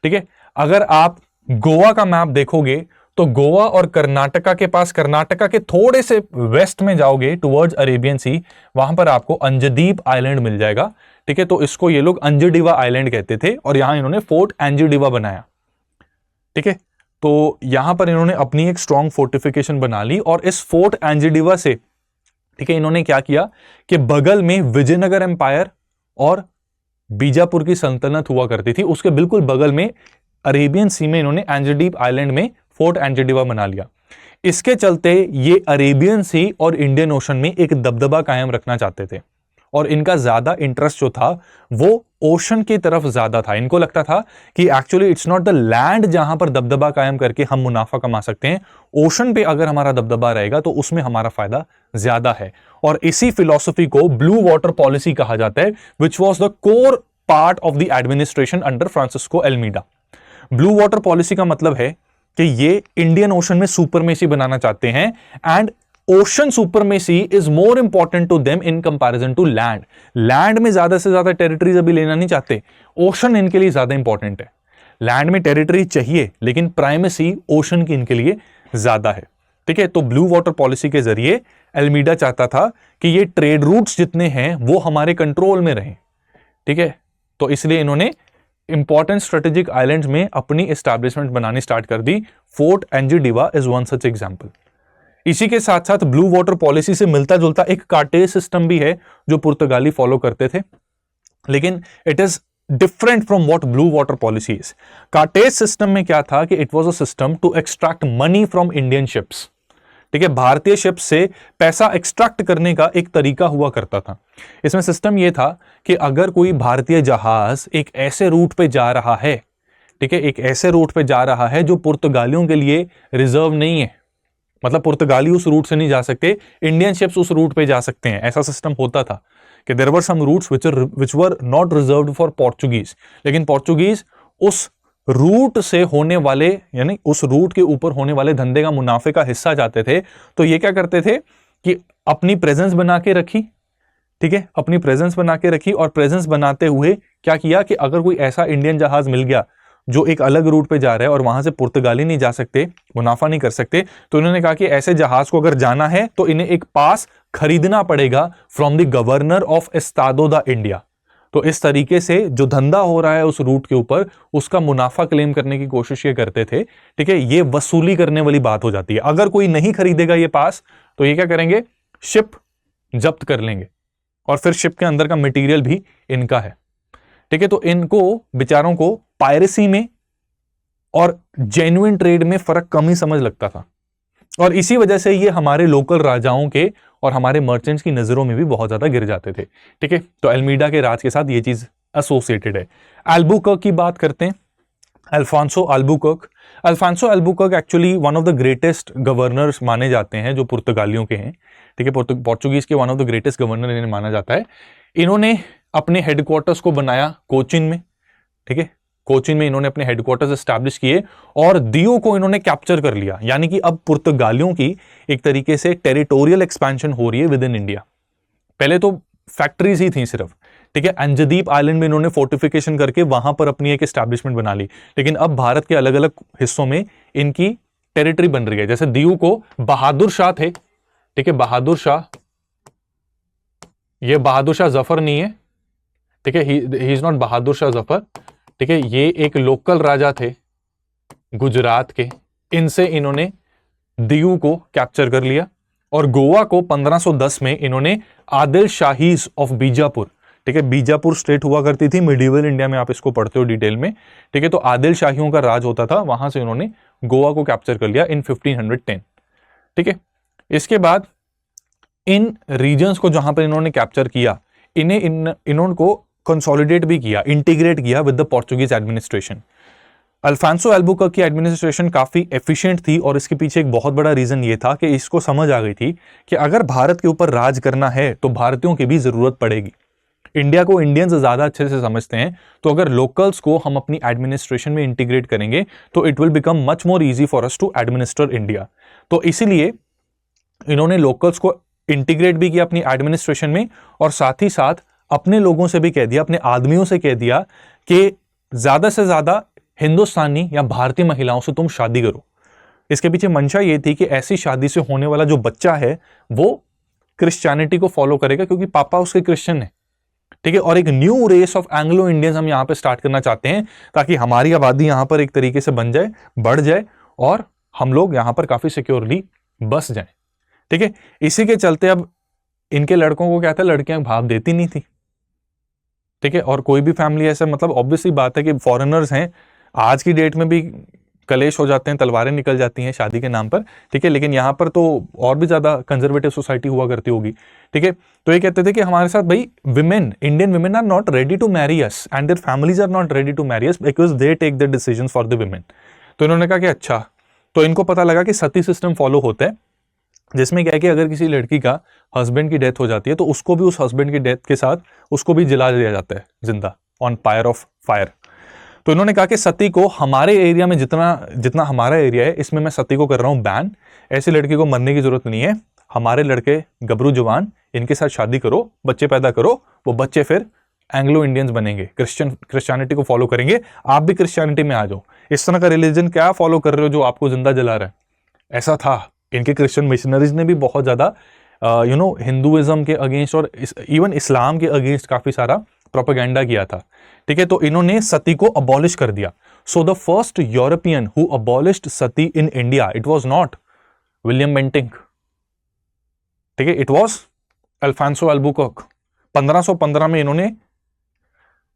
ठीक है, अगर आप गोवा का मैप देखोगे तो गोवा और कर्नाटका के पास, कर्नाटका के थोड़े से वेस्ट में जाओगे टुवर्ड्स अरेबियन सी, वहां पर आपको अंजदीप आइलैंड मिल जाएगा। ठीक है, तो इसको ये लोग अंजडिवा आइलैंड कहते थे और यहां इन्होंने फोर्ट एंजिडिवा बनाया। ठीक है, तो यहां पर इन्होंने अपनी एक स्ट्रॉन्ग फोर्टिफिकेशन बना ली और इस फोर्ट एंजिडिवा से, ठीक है, इन्होंने क्या किया कि बगल में विजयनगर एम्पायर और बीजापुर की सल्तनत हुआ करती थी, उसके बिल्कुल बगल में अरेबियन सी में इन्होंने एंजिडीप आइलैंड में फोर्ट एंजिडिवा बना लिया। इसके चलते ये अरेबियन सी और इंडियन ओशन में एक दबदबा कायम रखना चाहते थे और इनका ज्यादा इंटरेस्ट जो था वो ओशन की तरफ ज्यादा था। इनको लगता था कि actually it's not the land जहां पर दबदबा कायम करके हम मुनाफा कमा सकते हैं, ओशन पे अगर हमारा दबदबा रहेगा तो उसमें हमारा फायदा ज्यादा है। और इसी फिलॉसफी को ब्लू वाटर पॉलिसी कहा जाता है, which was the core part of the administration under Francisco Almeida. Blue water policy का मतलब है कि ये इंडियन ओशन में सुपरमेसी बनाना चाहते हैं and ocean supremacy is more important to them in comparison to land. Land में ज्यादा से ज्यादा टेरिटरीज अभी लेना नहीं चाहते, ओशन इनके लिए ज्यादा इंपॉर्टेंट है। लैंड में टेरिटरी चाहिए लेकिन प्राइमेसी ओशन की इनके लिए ज्यादा है। ठीक है, तो ब्लू वाटर पॉलिसी के जरिए एल्मीडा चाहता था कि ये ट्रेड रूट्स जितने हैं वो हमारे कंट्रोल में रहें। ठीक है, तो इसलिए इन्होंने इंपॉर्टेंट स्ट्रेटेजिक आइलैंड्स में अपनी एस्टैब्लिशमेंट बनानी स्टार्ट कर दी। Fort Anjediva is one such example. इसी के साथ साथ ब्लू वाटर पॉलिसी से मिलता जुलता एक कार्टेज सिस्टम भी है जो पुर्तगाली फॉलो करते थे, लेकिन it is different from what blue water policy is. कार्टेज सिस्टम में क्या था कि it was a system to extract money from Indian ships. ठीक है, भारतीय शिप से पैसा एक्सट्रैक्ट करने का एक तरीका हुआ करता था। इसमें सिस्टम यह था कि अगर कोई भारतीय जहाज एक ऐसे रूट पे जा रहा है, ठीक है, एक ऐसे रूट पे जा रहा है जो पुर्तगालियों के लिए रिजर्व नहीं है, मतलब पुर्तगाली उस रूट से नहीं जा सकते, इंडियन शिप्स उस रूट पे जा सकते हैं, ऐसा सिस्टम होता था कि there were some routes which were not reserved for Portuguese, लेकिन पोर्चुगीज उस रूट से होने वाले, यानी उस रूट के ऊपर होने वाले धंधे का मुनाफे का हिस्सा चाहते थे। तो ये क्या करते थे कि अपनी प्रेजेंस बना के रखी, ठीक है, अपनी प्रेजेंस बना के रखी और प्रेजेंस बनाते हुए क्या किया कि अगर कोई ऐसा इंडियन जहाज मिल गया जो एक अलग रूट पे जा रहा है और वहां से पुर्तगाली नहीं जा सकते, मुनाफा नहीं कर सकते, तो इन्होंने कहा कि ऐसे जहाज को अगर जाना है तो इन्हें एक पास खरीदना पड़ेगा from the governor of Estado da India. तो इस तरीके से जो धंधा हो रहा है उस रूट के ऊपर उसका मुनाफा क्लेम करने की कोशिश ये करते थे। ठीक है, ये वसूली करने वाली बात हो जाती है। अगर कोई नहीं खरीदेगा ये पास तो ये क्या करेंगे, शिप जब्त कर लेंगे और फिर शिप के अंदर का मटेरियल भी इनका है। ठीक है, तो इनको बेचारों को पायरेसी में और जेन्युइन ट्रेड में फर्क कम ही समझ लगता था और इसी वजह से ये हमारे लोकल राजाओं के और हमारे मर्चेंट्स की नजरों में भी बहुत ज्यादा गिर जाते थे। ठीक है, तो एल्मीडा के राज के साथ ये चीज एसोसिएटेड है। एल्बुकर्क की बात करते हैं, Alfonso Albuquerque. Alfonso Albuquerque actually one of the greatest governors माने जाते हैं जो पुर्तगालियों के हैं। ठीक है, पोर्चुगीज के one of the greatest governor इन्हें माना जाता है। इन्होंने अपने हेडक्वार्टर्स को बनाया कोचिन में। ठीक है, कोचिन में इन्होंने अपने हेडक्वार्टर्स एस्टैब्लिश किए और दियो को इन्होंने कैप्चर कर लिया, यानी कि अब पुर्तगालियों की एक तरीके से टेरिटोरियल एक्सपेंशन हो रही है विद इन इंडिया। पहले तो फैक्ट्रीज ही थी सिर्फ। ठीक है, अंजदीप आइलैंड में इन्होंने फोर्टिफिकेशन करके वहां पर अपनी एक एस्टैब्लिशमेंट बना ली, लेकिन अब भारत के अलग अलग हिस्सों में इनकी टेरिटरी बन रही है। जैसे दियो को बहादुर शाह थे, ठीक है, बहादुर शाह, ये बहादुर शाह जफर नहीं है, ठीक है, he is not Bahadur Shah Zafar. ठीक है, ये एक लोकल राजा थे गुजरात के, इनसे इन्होंने दियू को कैप्चर कर लिया और गोवा को 1510 में इन्होंने आदिल शाहीज ऑफ बीजापुर, ठीक है, बीजापुर स्टेट हुआ करती थी मिडिवल इंडिया में, आप इसको पढ़ते हो डिटेल में। ठीक है, तो आदिल शाहियों का राज होता था, वहां से इन्होंने गोवा को कैप्चर कर लिया इन 1510। ठीक है, इसके बाद इन रीजन्स को जहां पर इन्होंने कैप्चर किया, इन्होंने को कंसोलिडेट भी किया, इंटीग्रेट किया with the Portuguese administration. Alfonso Albuquerque की एडमिनिस्ट्रेशन काफी एफिशिएंट थी और इसके पीछे एक बहुत बड़ा रीजन ये था कि इसको समझ आ गई थी कि अगर भारत के ऊपर राज करना है तो भारतीयों की भी जरूरत पड़ेगी। इंडिया को इंडियंस ज़्यादा अच्छे से समझते हैं, तो अगर लोकल्स को हम अपनी एडमिनिस्ट्रेशन में इंटीग्रेट करेंगे तो it will become much more easy for us to administer India. तो इसीलिए इन्होंने लोकल्स को इंटीग्रेट भी किया अपनी एडमिनिस्ट्रेशन में, और साथ ही साथ अपने लोगों से भी कह दिया, अपने आदमियों से कह दिया कि ज़्यादा से ज़्यादा हिंदुस्तानी या भारतीय महिलाओं से तुम शादी करो। इसके पीछे मंशा ये थी कि ऐसी शादी से होने वाला जो बच्चा है वो क्रिश्चियनिटी को फॉलो करेगा, क्योंकि पापा उसके क्रिश्चियन है, ठीक है। और एक new race of Anglo Indians हम यहाँ पे स्टार्ट करना चाहते हैं, ताकि हमारी आबादी यहाँ पर एक तरीके से बन जाए, बढ़ जाए, और हम लोग यहाँ पर काफी सिक्योरली बस जाए, ठीक है। इसी के चलते अब इनके लड़कों को क्या था, लड़कियां भाव देती नहीं थी, ठीक है। और कोई भी फैमिली ऐसा, मतलब ऑब्वियसली बात है कि फॉरेनर्स हैं, आज की डेट में भी कलेश हो जाते हैं, तलवारें निकल जाती हैं शादी के नाम पर, ठीक है। लेकिन यहाँ पर तो और भी ज्यादा कंजर्वेटिव सोसाइटी हुआ करती होगी, ठीक है। तो ये कहते थे कि हमारे साथ भाई women, Indian women are not ready to marry us and their families are not ready to marry us because they take the decisions for the women. तो इन्होंने कहा कि अच्छा, तो इनको पता लगा कि सती सिस्टम फॉलो होता है, जिसमें क्या है कि अगर किसी लड़की का हस्बैंड की डेथ हो जाती है तो उसको भी उस हस्बैंड की डेथ के साथ उसको भी जला दिया जाता है जिंदा, ऑन पायर ऑफ फायर। तो इन्होंने कहा कि सती को हमारे एरिया में जितना हमारा एरिया है इसमें मैं सती को कर रहा हूं बैन, ऐसी लड़की को मरने की जरूरत नहीं है, हमारे लड़के गबरू जवान इनके साथ शादी करो, बच्चे पैदा करो, वो बच्चे फिर एंग्लो इंडियंस बनेंगे, क्रिश्चियनिटी को फॉलो करेंगे, आप भी क्रिश्चियनिटी में आ जाओ। इस तरह का रिलीजन क्या फॉलो कर रहे हो जो आपको जिंदा जला रहा है, ऐसा था। इनके क्रिश्चियन मिशनरीज ने भी बहुत ज्यादा हिंदुइज्म के अगेंस्ट और इवन इस्लाम के अगेंस्ट काफी सारा प्रोपेगेंडा किया था, ठीक है। तो इन्होंने सती को अबॉलिश कर दिया। So the first European who abolished Sati in India, it was not William Bentinck, ठीक है, इट वाज अल्फांसो अल्बुकर्क। 1515 में इन्होंने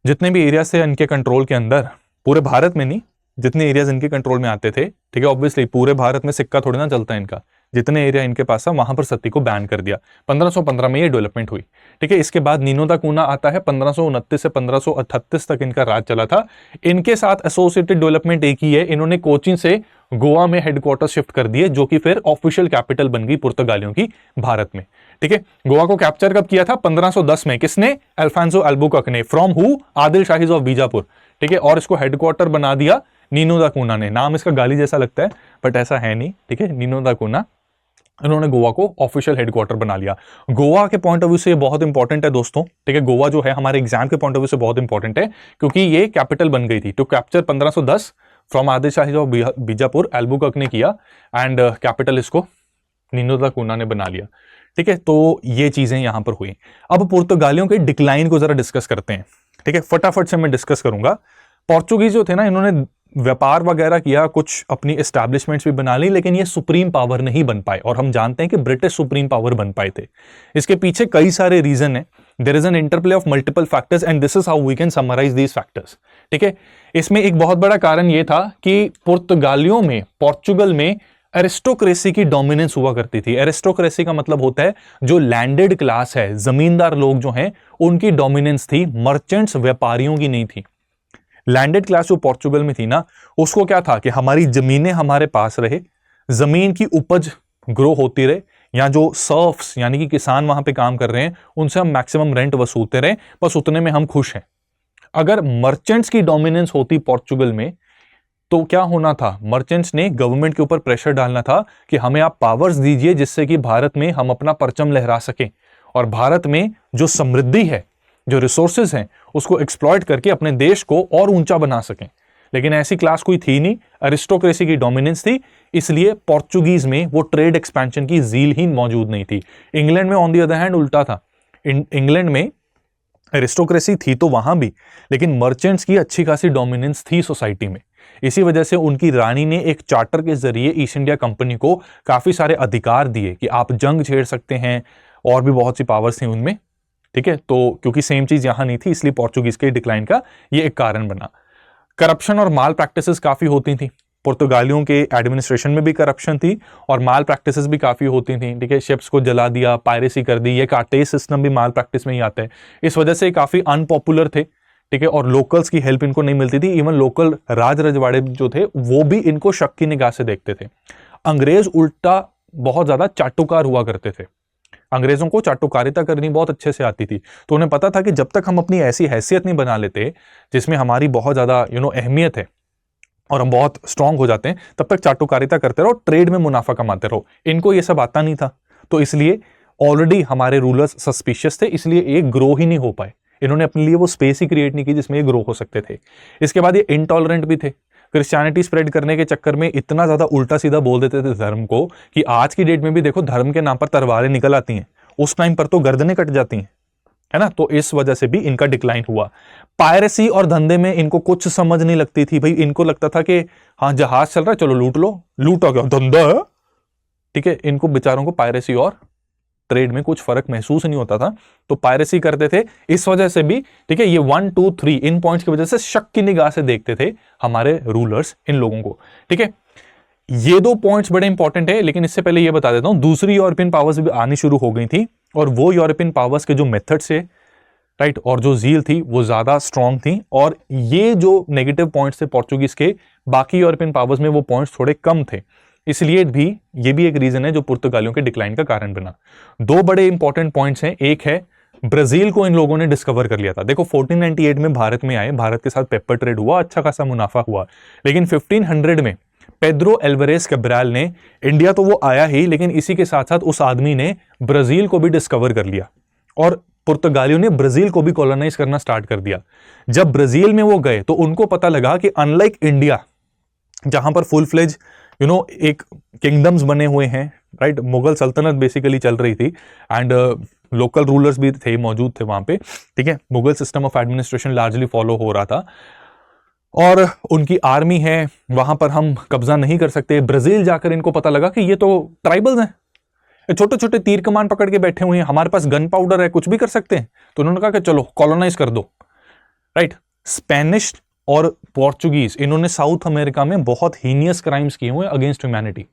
जितने भी एरिया थे इनके कंट्रोल के अंदर, पूरे भारत में नहीं, जितने एरियाज इनके कंट्रोल में आते थे, ठीक है, ऑब्वियसली पूरे भारत में सिक्का थोड़ी ना चलता है इनका, जितने एरिया इनके पास है वहां पर सती को बैन कर दिया। 1515 में ये डेवलपमेंट हुई, ठीक है। इसके बाद नीनो दा कूना आता है, 1529 से 1538 तक इनका राज चला था। इनके साथ एसोसिएटेड डेवलपमेंट एक ही है, इन्होंने कोचीन से गोवा में हेडक्वार्टर शिफ्ट कर दिए, जो कि फिर ऑफिशियल कैपिटल बन गई पुर्तगालियों की भारत में, ठीक है। गोवा को कैप्चर कब किया था? 1510 में। किसने? अल्फांसो अल्बुकर्क ने, from who? Adil Shahis of Bijapur, ठीक है। और इसको हेडक्वार्टर बना दिया नीनो दा कूना ने। नाम इसका गाली जैसा लगता है बट ऐसा है नहीं, ठीक है। नीनो दा कूना, इन्होंने गोवा को ऑफिशियल हेडक्वार्टर बना लिया। गोवा के पॉइंट ऑफ व्यू से ये बहुत इंपॉर्टेंट है दोस्तों, ठीक है। गोवा जो है हमारे एग्जाम के पॉइंट ऑफ व्यू से बहुत इंपॉर्टेंट है, क्योंकि ये कैपिटल बन गई थी। तो capture 1510 from Adil shahi of Bijapur Albuquerque ने किया, एंड कैपिटल इसको नीनो दा कूना ने बना लिया, ठीक है। तो ये चीजें यहां पर हुई। अब पुर्तगालियों के डिक्लाइन को जरा डिस्कस करते हैं, ठीक है। फटाफट से मैं डिस्कस करूंगा। पोर्चुगीज जो थे ना, इन्होंने व्यापार वगैरह किया, कुछ अपनी एस्टैब्लिशमेंट्स भी बना ली, लेकिन ये सुप्रीम पावर नहीं बन पाए। और हम जानते हैं कि ब्रिटिश सुप्रीम पावर बन पाए थे। इसके पीछे कई सारे रीजन है। There is an interplay of multiple factors and this is how we can summarise these factors, ठीक है। इसमें एक बहुत बड़ा कारण यह था कि पुर्तगालियों में, पोर्चुगल में एरिस्टोक्रेसी की डोमिनेंस हुआ करती थी। एरिस्टोक्रेसी का मतलब होता है जो लैंडेड क्लास है, जमींदार लोग जो हैं, उनकी डोमिनेंस थी, मर्चेंट्स, व्यापारियों की नहीं थी। लैंडेड क्लास जो पोर्चुगल में थी ना, उसको क्या था कि हमारी जमीनें हमारे पास रहे, जमीन की उपज ग्रो होती रहे, या जो सर्फ्स यानी कि किसान वहां पे काम कर रहे हैं उनसे हम मैक्सिमम रेंट वसूलते रहे, बस उतने में हम खुश हैं। अगर मर्चेंट्स की डोमिनेंस होती पोर्चुगल में, तो क्या होना था? मर्चेंट्स ने गवर्नमेंट के ऊपर प्रेशर डालना था कि हमें आप पावर्स दीजिए, जिससे कि भारत में हम अपना परचम लहरा सकें और भारत में जो समृद्धि है, जो रिसोर्सेज हैं, उसको एक्सप्लॉइट करके अपने देश को और ऊंचा बना सकें। लेकिन ऐसी क्लास कोई थी नहीं, अरिस्टोक्रेसी की डोमिनेंस थी, इसलिए पोर्चुगीज में वो ट्रेड एक्सपेंशन की जील ही मौजूद नहीं थी। इंग्लैंड में ऑन दी अदर हैंड उल्टा था। इंग्लैंड में अरिस्टोक्रेसी थी तो वहां भी, लेकिन मर्चेंट्स की अच्छी खासी डोमिनेंस थी सोसाइटी में। इसी वजह से उनकी रानी ने एक चार्टर के जरिए ईस्ट इंडिया कंपनी को काफी सारे अधिकार दिए कि आप जंग छेड़ सकते हैं, और भी बहुत सी पावर्स थी उनमें, ठीक है। तो क्योंकि सेम चीज यहां नहीं थी, इसलिए पोर्चुगीज के डिक्लाइन का ये एक कारण बना। करप्शन और माल प्रैक्टिसेस काफी होती थी। पुर्तगालियों के एडमिनिस्ट्रेशन में भी करप्शन थी और माल प्रैक्टिसेस भी काफी होती थी, ठीक है। शिप्स को जला दिया, पायरेसी कर दी, ये कार्टेज सिस्टम भी माल प्रैक्टिस में ही आता है। इस वजह से काफी अनपॉपुलर थे, ठीक है, और लोकल्स की हेल्प इनको नहीं मिलती थी। इवन लोकल राज रजवाड़े जो थे वो भी इनको शक की निगाह से देखते थे। अंग्रेज उल्टा बहुत ज्यादा चाटुकार हुआ करते थे। अंग्रेजों को चाटुकारिता करनी बहुत अच्छे से आती थी, तो उन्हें पता था कि जब तक हम अपनी ऐसी हैसियत नहीं बना लेते जिसमें हमारी बहुत ज्यादा अहमियत है और हम बहुत स्ट्रांग हो जाते हैं, तब तक चाटुकारिता करते रहो, ट्रेड में मुनाफा कमाते रहो। इनको ये सब आता नहीं था, तो इसलिए ऑलरेडी हमारे रूलर्स सस्पिशियस थे, इसलिए ये ग्रो ही नहीं हो पाए। इन्होंने अपने लिए वो स्पेस ही क्रिएट नहीं की जिसमें ये ग्रो हो सकते थे। इसके बाद ये इनटॉलरेंट भी थे। क्रिश्चियनिटी स्प्रेड करने के चक्कर में इतना ज्यादा उल्टा सीधा बोल देते थे धर्म को कि आज की डेट में भी देखो धर्म के नाम पर तलवारें निकल आती हैं, उस टाइम पर तो गर्दनें कट जाती हैं, है ना। तो इस वजह से भी इनका डिक्लाइन हुआ। पायरेसी और धंधे में इनको कुछ समझ नहीं लगती थी भाई। इनको लगता था कि हाँ जहाज चल रहा है, चलो लूट लो, लूटा क्या धंधा है, ठीक है। इनको बेचारों को पायरेसी और ट्रेड में कुछ फर्क महसूस नहीं होता था, तो पायरेसी करते थे। इस वजह से भी, ठीक है, ये 1 2 3 इन पॉइंट्स की वजह से शक की निगाह से देखते थे हमारे रूलर्स इन लोगों को, ठीक है। ये 2 पॉइंट्स बड़े इंपॉर्टेंट है, लेकिन इससे पहले ये बता देता हूं, दूसरी यूरोपियन पावर्स भी आनी शुरू हो गई थी, और वो यूरोपियन पावर्स के जो मेथड्स है, राइट, और जो जील थी वो ज्यादा स्ट्रांग थी, और ये जो नेगेटिव पॉइंट्स थे पोर्चुगीज के, बाकी यूरोपियन पावर्स में वो पॉइंट्स थोड़े कम थे। इसलिए भी ये भी एक रीजन है जो पुर्तगालियों के डिक्लाइन का कारण बना। 2 बड़े इंपॉर्टेंट पॉइंट्स हैं। एक है ब्राजील को इन लोगों ने डिस्कवर कर लिया था। देखो 1498 में भारत में आए, भारत के साथ पेपर ट्रेड हुआ, अच्छा खासा मुनाफा हुआ, लेकिन 1500 में पेड्रो एल्वारेज कैब्राल ने, इंडिया तो वो आया ही, लेकिन इसी के साथ साथ उस आदमी ने ब्राजील को भी डिस्कवर कर लिया, और पुर्तगालियों ने ब्राजील को भी कॉलोनाइज करना स्टार्ट कर दिया। जब ब्राजील में वो गए तो उनको पता लगा कि अनलाइक इंडिया, जहां पर फुल फ्लेज एक किंगडम्स बने हुए हैं, राइट, मुगल सल्तनत बेसिकली चल रही थी, एंड लोकल रूलर्स भी थे, मौजूद थे वहां पे, ठीक है। Mughal system of administration largely follow हो रहा था, और उनकी आर्मी है, वहां पर हम कब्जा नहीं कर सकते। ब्राजील जाकर इनको पता लगा कि ये तो ट्राइबल्स हैं, छोटे छोटे तीर कमान पकड़ के बैठे हुए हैं, हमारे पास गन पाउडर है, कुछ भी कर सकते हैं। तो उन्होंने कहा कि चलो कॉलोनाइज कर दो, राइट। स्पेनिश और पोर्चुगीज, इन्होंने साउथ अमेरिका में बहुत हीनियस क्राइम्स किए हुए अगेंस्ट ह्यूमैनिटी।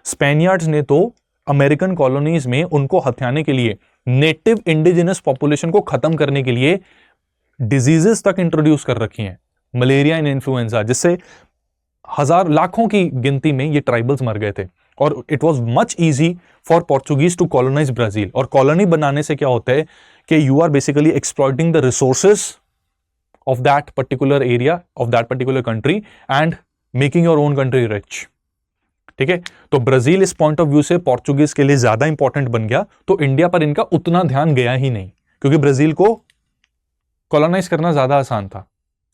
स्पेनियर्ड्स ने तो अमेरिकन कॉलोनीज में उनको हथियाने के लिए, नेटिव इंडिजिनस पॉपुलेशन को खत्म करने के लिए डिजीजेस तक इंट्रोड्यूस कर रखी हैं, मलेरिया एंड इन्फ्लुएंजा, जिससे हजार लाखों की गिनती में ये ट्राइबल्स मर गए थे। और it was much easy for Portuguese to colonise Brazil. और कॉलोनी बनाने से क्या होता है कि you are basically exploiting the resources of that particular area, of that particular country, and making your own country rich, ठीक है। तो ब्राजील इस पॉइंट ऑफ व्यू से पोर्चुगीज के लिए ज्यादा इंपॉर्टेंट बन गया, तो इंडिया पर इनका उतना ध्यान गया ही नहीं, क्योंकि ब्राजील को कॉलोनाइज करना ज्यादा आसान था,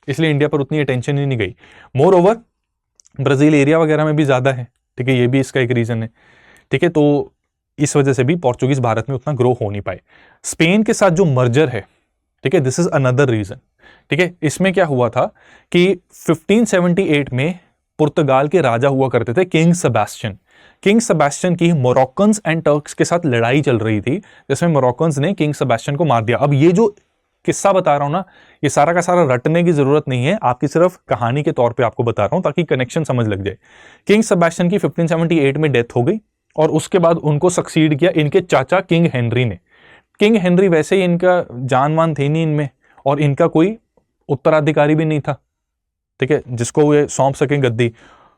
इसलिए इंडिया पर उतनी अटेंशन ही नहीं गई। मोर ओवर ब्राजील एरिया वगैरह में भी ज्यादा है, ठीक है, ये भी इसका एक रीजन है, ठीक है। तो इस वजह से भी पोर्चुगीज भारत में उतना ग्रो हो नहीं पाए। स्पेन के साथ जो मर्जर है, ठीक है, दिस इज अनदर रीजन, ठीक है। इसमें क्या हुआ था कि 1578 में पुर्तगाल के राजा हुआ करते थे किंग सेबेस्टियन। किंग सेबेस्टियन की मोरक्कन्स एंड टर्क्स के साथ लड़ाई चल रही थी, जिसमें मोरक्कन्स ने किंग सेबेस्टियन को मार दिया। अब ये जो किस्सा बता रहा हूं ना, ये सारा का सारा रटने की जरूरत नहीं है, आपकी सिर्फ कहानी के तौर पे आपको बता रहा हूं ताकि कनेक्शन समझ लग जाए। किंग सेबेस्टियन की 1578 में डेथ हो गई, और उसके बाद उनको सक्सीड किया इनके चाचा किंग हेनरी ने। किंग हेनरी वैसे ही इनका जानवान थे नहीं इनमें, और इनका कोई उत्तराधिकारी भी नहीं था, ठीक है, जिसको वे सौंप सकें गद्दी।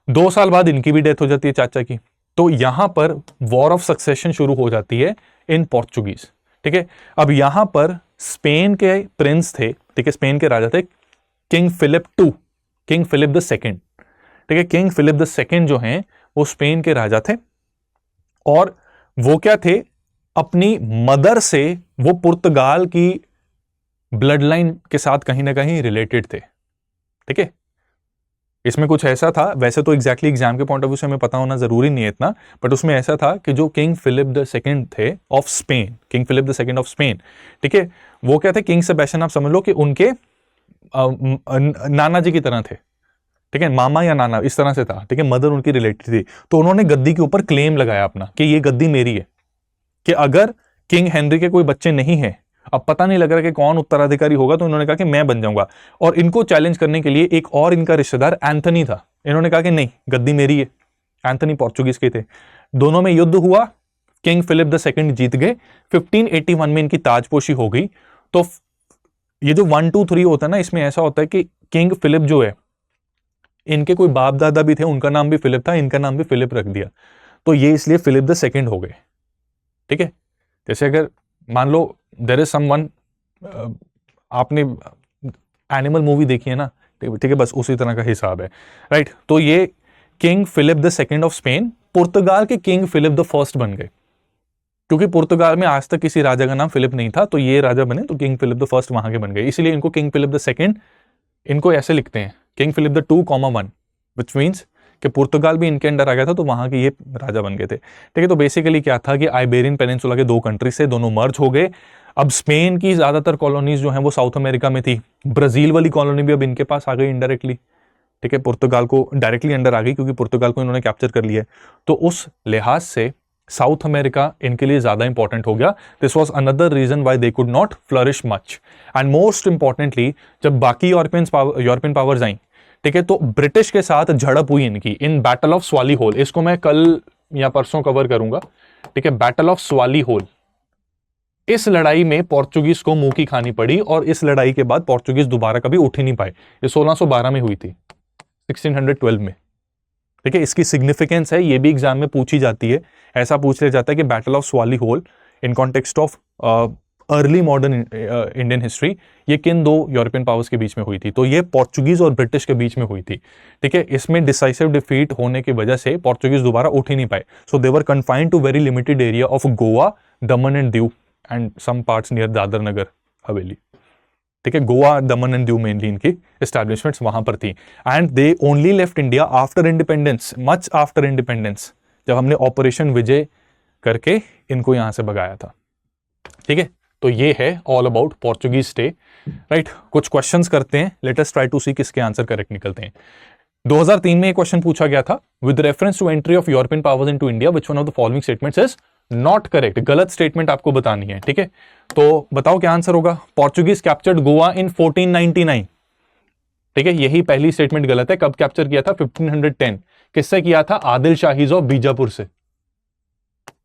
2 साल बाद इनकी भी डेथ हो जाती है चाचा की। तो यहां पर वॉर ऑफ सक्सेशन शुरू हो जाती है इन पोर्चुगीज, ठीक है। अब यहां पर स्पेन के प्रिंस थे, ठीक है, स्पेन के राजा थे king Philip II, king Philip the second, ठीक है। किंग फिलिप द सेकेंड जो हैं वो स्पेन के राजा थे, और वो क्या थे, अपनी मदर से वो पुर्तगाल की ब्लड लाइन के साथ कहीं ना कहीं रिलेटेड थे, ठीक है। इसमें कुछ ऐसा था, वैसे तो एग्जैक्टली एग्जाम के पॉइंट ऑफ व्यू से हमें पता होना जरूरी नहीं है इतना, बट उसमें ऐसा था कि जो किंग फिलिप द सेकंड थे of Spain, king Philip the second of Spain, ठीक है, वो क्या थे, किंग सेबेस्टियन आप समझ लो कि उनके नाना जी की तरह थे, ठीक है, मामा या नाना इस तरह से था, ठीक है, मदर उनकी रिलेटेड थी। तो उन्होंने गद्दी के ऊपर क्लेम लगाया अपना कि ये गद्दी मेरी है, कि अगर किंग हेनरी के कोई बच्चे नहीं है, अब पता नहीं लग रहा कि कौन उत्तराधिकारी होगा, तो उन्होंने कहा कि मैं बन जाऊंगा। और इनको चैलेंज करने के लिए एक और इनका रिश्तेदार एंथनी था, इन्होंने कहा कि नहीं गद्दी मेरी है। एंथनी पोर्चुगीज के थे। दोनों में युद्ध हुआ, किंग फिलिप द सेकंड जीत गए। 1581 में इनकी ताजपोशी हो गई। तो ये जो 1 2 3 होता है ना, इसमें ऐसा होता है कि किंग फिलिप जो है, इनके कोई बाप दादा भी थे, उनका नाम भी फिलिप था, इनका नाम भी फिलिप रख दिया, तो ये इसलिए फिलिप द सेकंड हो गए, ठीक है। जैसे अगर मान लो देयर इज समवन, आपने एनिमल मूवी देखी है ना, ठीक है, बस उसी तरह का हिसाब है, राइट। तो ये king Philip the second of Spain पुर्तगाल के किंग फिलिप द फर्स्ट बन गए, क्योंकि पुर्तगाल में आज तक किसी राजा का नाम फिलिप नहीं था, तो ये राजा बने, तो किंग फिलिप द फर्स्ट वहां के बन गए, इसलिए इनको किंग फिलिप द सेकंड, इनको ऐसे लिखते हैं king Philip the 2,1, which means कि पुर्तगाल भी इनके अंडर आ गया था, तो वहां के ये राजा बन गए थे, ठीक है। तो बेसिकली क्या था कि आइबेरियन पेनिनसुला के दो कंट्री से दोनों मर्ज हो गए। अब स्पेन की ज्यादातर कॉलोनीज जो हैं वो साउथ अमेरिका में थी, ब्राजील वाली कॉलोनी भी अब इनके पास आ गई इनडायरेक्टली, ठीक है, पुर्तगाल को डायरेक्टली अंडर आ गई क्योंकि पुर्तगाल को इन्होंने कैप्चर कर लिया है। तो उस लिहाज से साउथ अमेरिका इनके लिए ज्यादा इंपॉर्टेंट हो गया। This was another reason why they could not flourish much. And most importantly जब बाकी यूरोपियन पावर्स आई, ठीक है, तो ब्रिटिश के साथ झड़प हुई इनकी in battle of Swally Hole. इसको मैं कल या परसों कवर करूंगा, ठीक है, बैटल ऑफ स्वाली होल। इस लड़ाई में पोर्चुगीज को मुंह की खानी पड़ी और इस लड़ाई के बाद पोर्चुगीज दोबारा कभी उठ ही नहीं पाए। ये 1612 में हुई थी, 1612 में, ठीक है। इसकी सिग्निफिकेंस है, ये भी एग्जाम में पूछी जाती है, ऐसा पूछ लिया जाता है कि battle of Swally Hole in context of early modern Indian history ये किन दो यूरोपियन पावर्स के बीच में हुई थी, तो ये पोर्चुगीज और ब्रिटिश के बीच में हुई थी, ठीक है। इसमें डिसाइसिव डिफीट होने की वजह से पोर्चुगीज दोबारा उठ ही नहीं पाए, so they were confined to very limited area of Goa, Daman and Diu and some parts near Dadra Nagar Haveli, ठीक है। गोवा, दमन एंड दीव मेनली इनकी एस्टैब्लिशमेंट्स वहां पर थी। And they only left India after independence, much after independence, जब हमने ऑपरेशन विजय करके इनको यहां से भगाया था, ठीक है। तो ये है all about Portuguese stay, right. कुछ क्वेश्चंस करते हैं, लेट अस ट्राई टू सी किसके आंसर करेक्ट निकलते हैं। 2003 में एक क्वेश्चन पूछा गया था, with reference to entry of European powers into India which one of the following statements is not correct. गलत स्टेटमेंट आपको बतानी है, ठीक है। तो बताओ क्या आंसर होगा। पोर्चुगीज कैप्चर्ड गोवा इन 1499, ठीक है, यही पहली स्टेटमेंट गलत है। कब कैप्चर किया था? 1510। किससे किया था? आदिल शाहीज ऑफ बीजापुर से,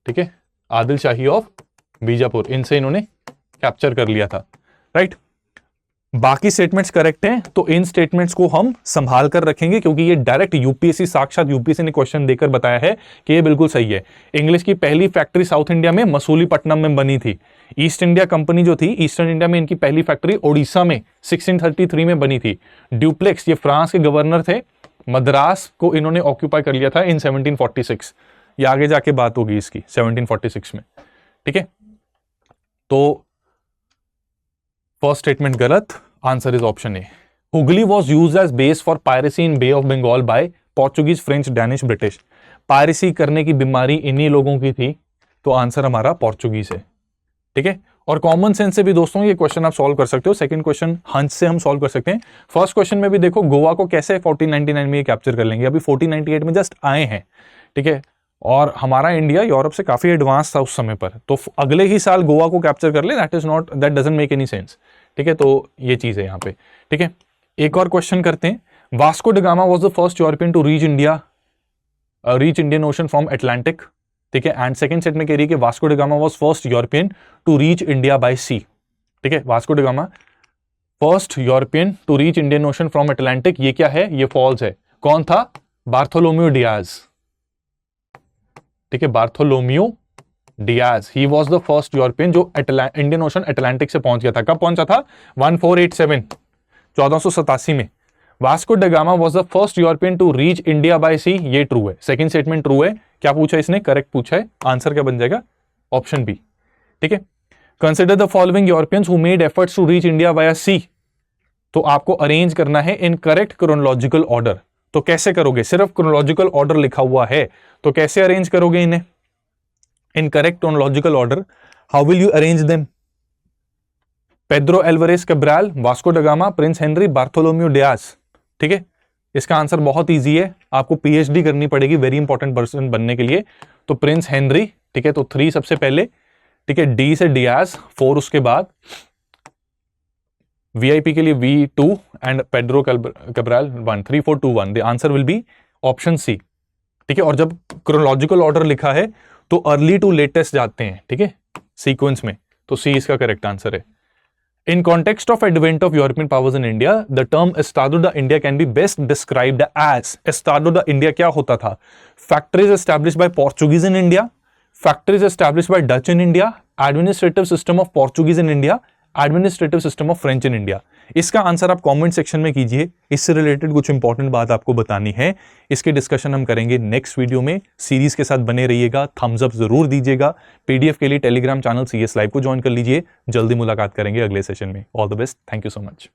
ठीक है, आदिल शाही ऑफ बीजापुर, इनसे इन्होंने कैप्चर कर लिया था, राइट। बाकी स्टेटमेंट्स करेक्ट हैं, तो इन स्टेटमेंट्स को हम संभाल कर रखेंगे क्योंकि ये डायरेक्ट यूपीएससी, साक्षात यूपीएससी ने क्वेश्चन देकर बताया है कि ये बिल्कुल सही है। इंग्लिश की पहली फैक्ट्री साउथ इंडिया में मसूलीपट्टनम में बनी थी। ईस्ट इंडिया कंपनी जो थी, ईस्टर्न इंडिया में इनकी पहली फैक्ट्री ओडिशा में 1633 में बनी थी। ड्यूप्लेक्स, ये फ्रांस के गवर्नर थे, मद्रास को इन्होंने ऑक्यूपाई कर लिया था इन 1746। ये आगे जाके बात होगी इसकी 1746 में, ठीक है। तो फर्स्ट स्टेटमेंट गलत, answer is option A. Hooghly was used as base for piracy in Bay of Bengal by Portuguese, French, Danish, British. Piracy करने की बीमारी इन्हीं लोगों की थी, तो आंसर हमारा पोर्चुगीज है, ठीक है। और कॉमन सेंस से भी दोस्तों ये क्वेश्चन आप सॉल्व कर सकते हो। सेकंड क्वेश्चन हंस से हम सॉल्व कर सकते हैं। फर्स्ट क्वेश्चन में भी देखो गोवा को कैसे 1499 में ये कैप्चर कर लेंगे, अभी 1498 में जस्ट आए हैं, ठीक है। और हमारा इंडिया यूरोप से काफी एडवांस था उस समय पर, तो अगले ही साल गोवा को कैप्चर कर ले, that doesn't make any sense, ठीक है। तो ये चीज है यहाँ पे, ठीक है। एक और क्वेश्चन करते हैं। Vasco da Gama was the first European to reach Indian ocean from Atlantic, ठीक है। एंड सेकंड सेट में कह रही है कि Vasco da Gama was first European to reach India by sea, ठीक है। Vasco da Gama first European to reach Indian ocean from Atlantic, ये क्या है? ये फॉल्स है। कौन था? बार्थोलोम्यू डियाज, ठीक है, Bartholomew Dias. He was the first European जो इंडियन ओशन अटलांटिक से पहुंच गया था। कब पहुंचा था? 1487, 1487 में। Vasco da Gama was the first European to reach India by sea, ये ट्रू है। सेकंड स्टेटमेंट ट्रू है। क्या पूछा इसने? करेक्ट पूछा है। आंसर क्या बन जाएगा? ऑप्शन बी, ठीक है। Consider the following Europeans who made efforts to reach India via sea, तो आपको अरेंज करना है इन करेक्ट क्रोनोलॉजिकल ऑर्डर। तो कैसे करोगे? सिर्फ क्रोनोलॉजिकल ऑर्डर लिखा हुआ है, तो कैसे अरेंज करोगे इन्हें in correct chronological order? How will you arrange them? Pedro Alvarez Cabral, Vasco da Gama, prince Henry, Bartholomew Dias, ठीक है। इसका आंसर बहुत इजी है, आपको पीएचडी करनी पड़ेगी वेरी इंपॉर्टेंट पर्सन बनने के लिए। तो प्रिंस हेनरी, ठीक है, तो 3 सबसे पहले, ठीक है, डी से डियाज, 4 उसके बाद, वीआईपी के लिए V2 and Pedro Cabral 1, 3, 4, 2, 1। The answer will be option C, ठीक है। और जब क्रोनोलॉजिकल ऑर्डर लिखा है तो अर्ली टू लेटेस्ट जाते हैं, ठीक है, सीक्वेंस में, तो सी इसका करेक्ट आंसर है। In context of advent of European powers in India, the term Estado da India can be best described as, Estado da India क्या होता था? Factories established by Portuguese in India, factories established bye Dutch in India, administrative system of Portuguese in India, administrative system of French in India. इसका answer आप comment section में कीजिए। इससे related कुछ important बात आपको बतानी है, इसके डिस्कशन हम करेंगे नेक्स्ट वीडियो में। सीरीज के साथ बने रहिएगा, थम्स अप जरूर दीजिएगा। पीडीएफ के लिए टेलीग्राम चैनल CS लाइव को ज्वाइन कर लीजिए। जल्दी मुलाकात करेंगे अगले सेशन में। All the best, thank you so much.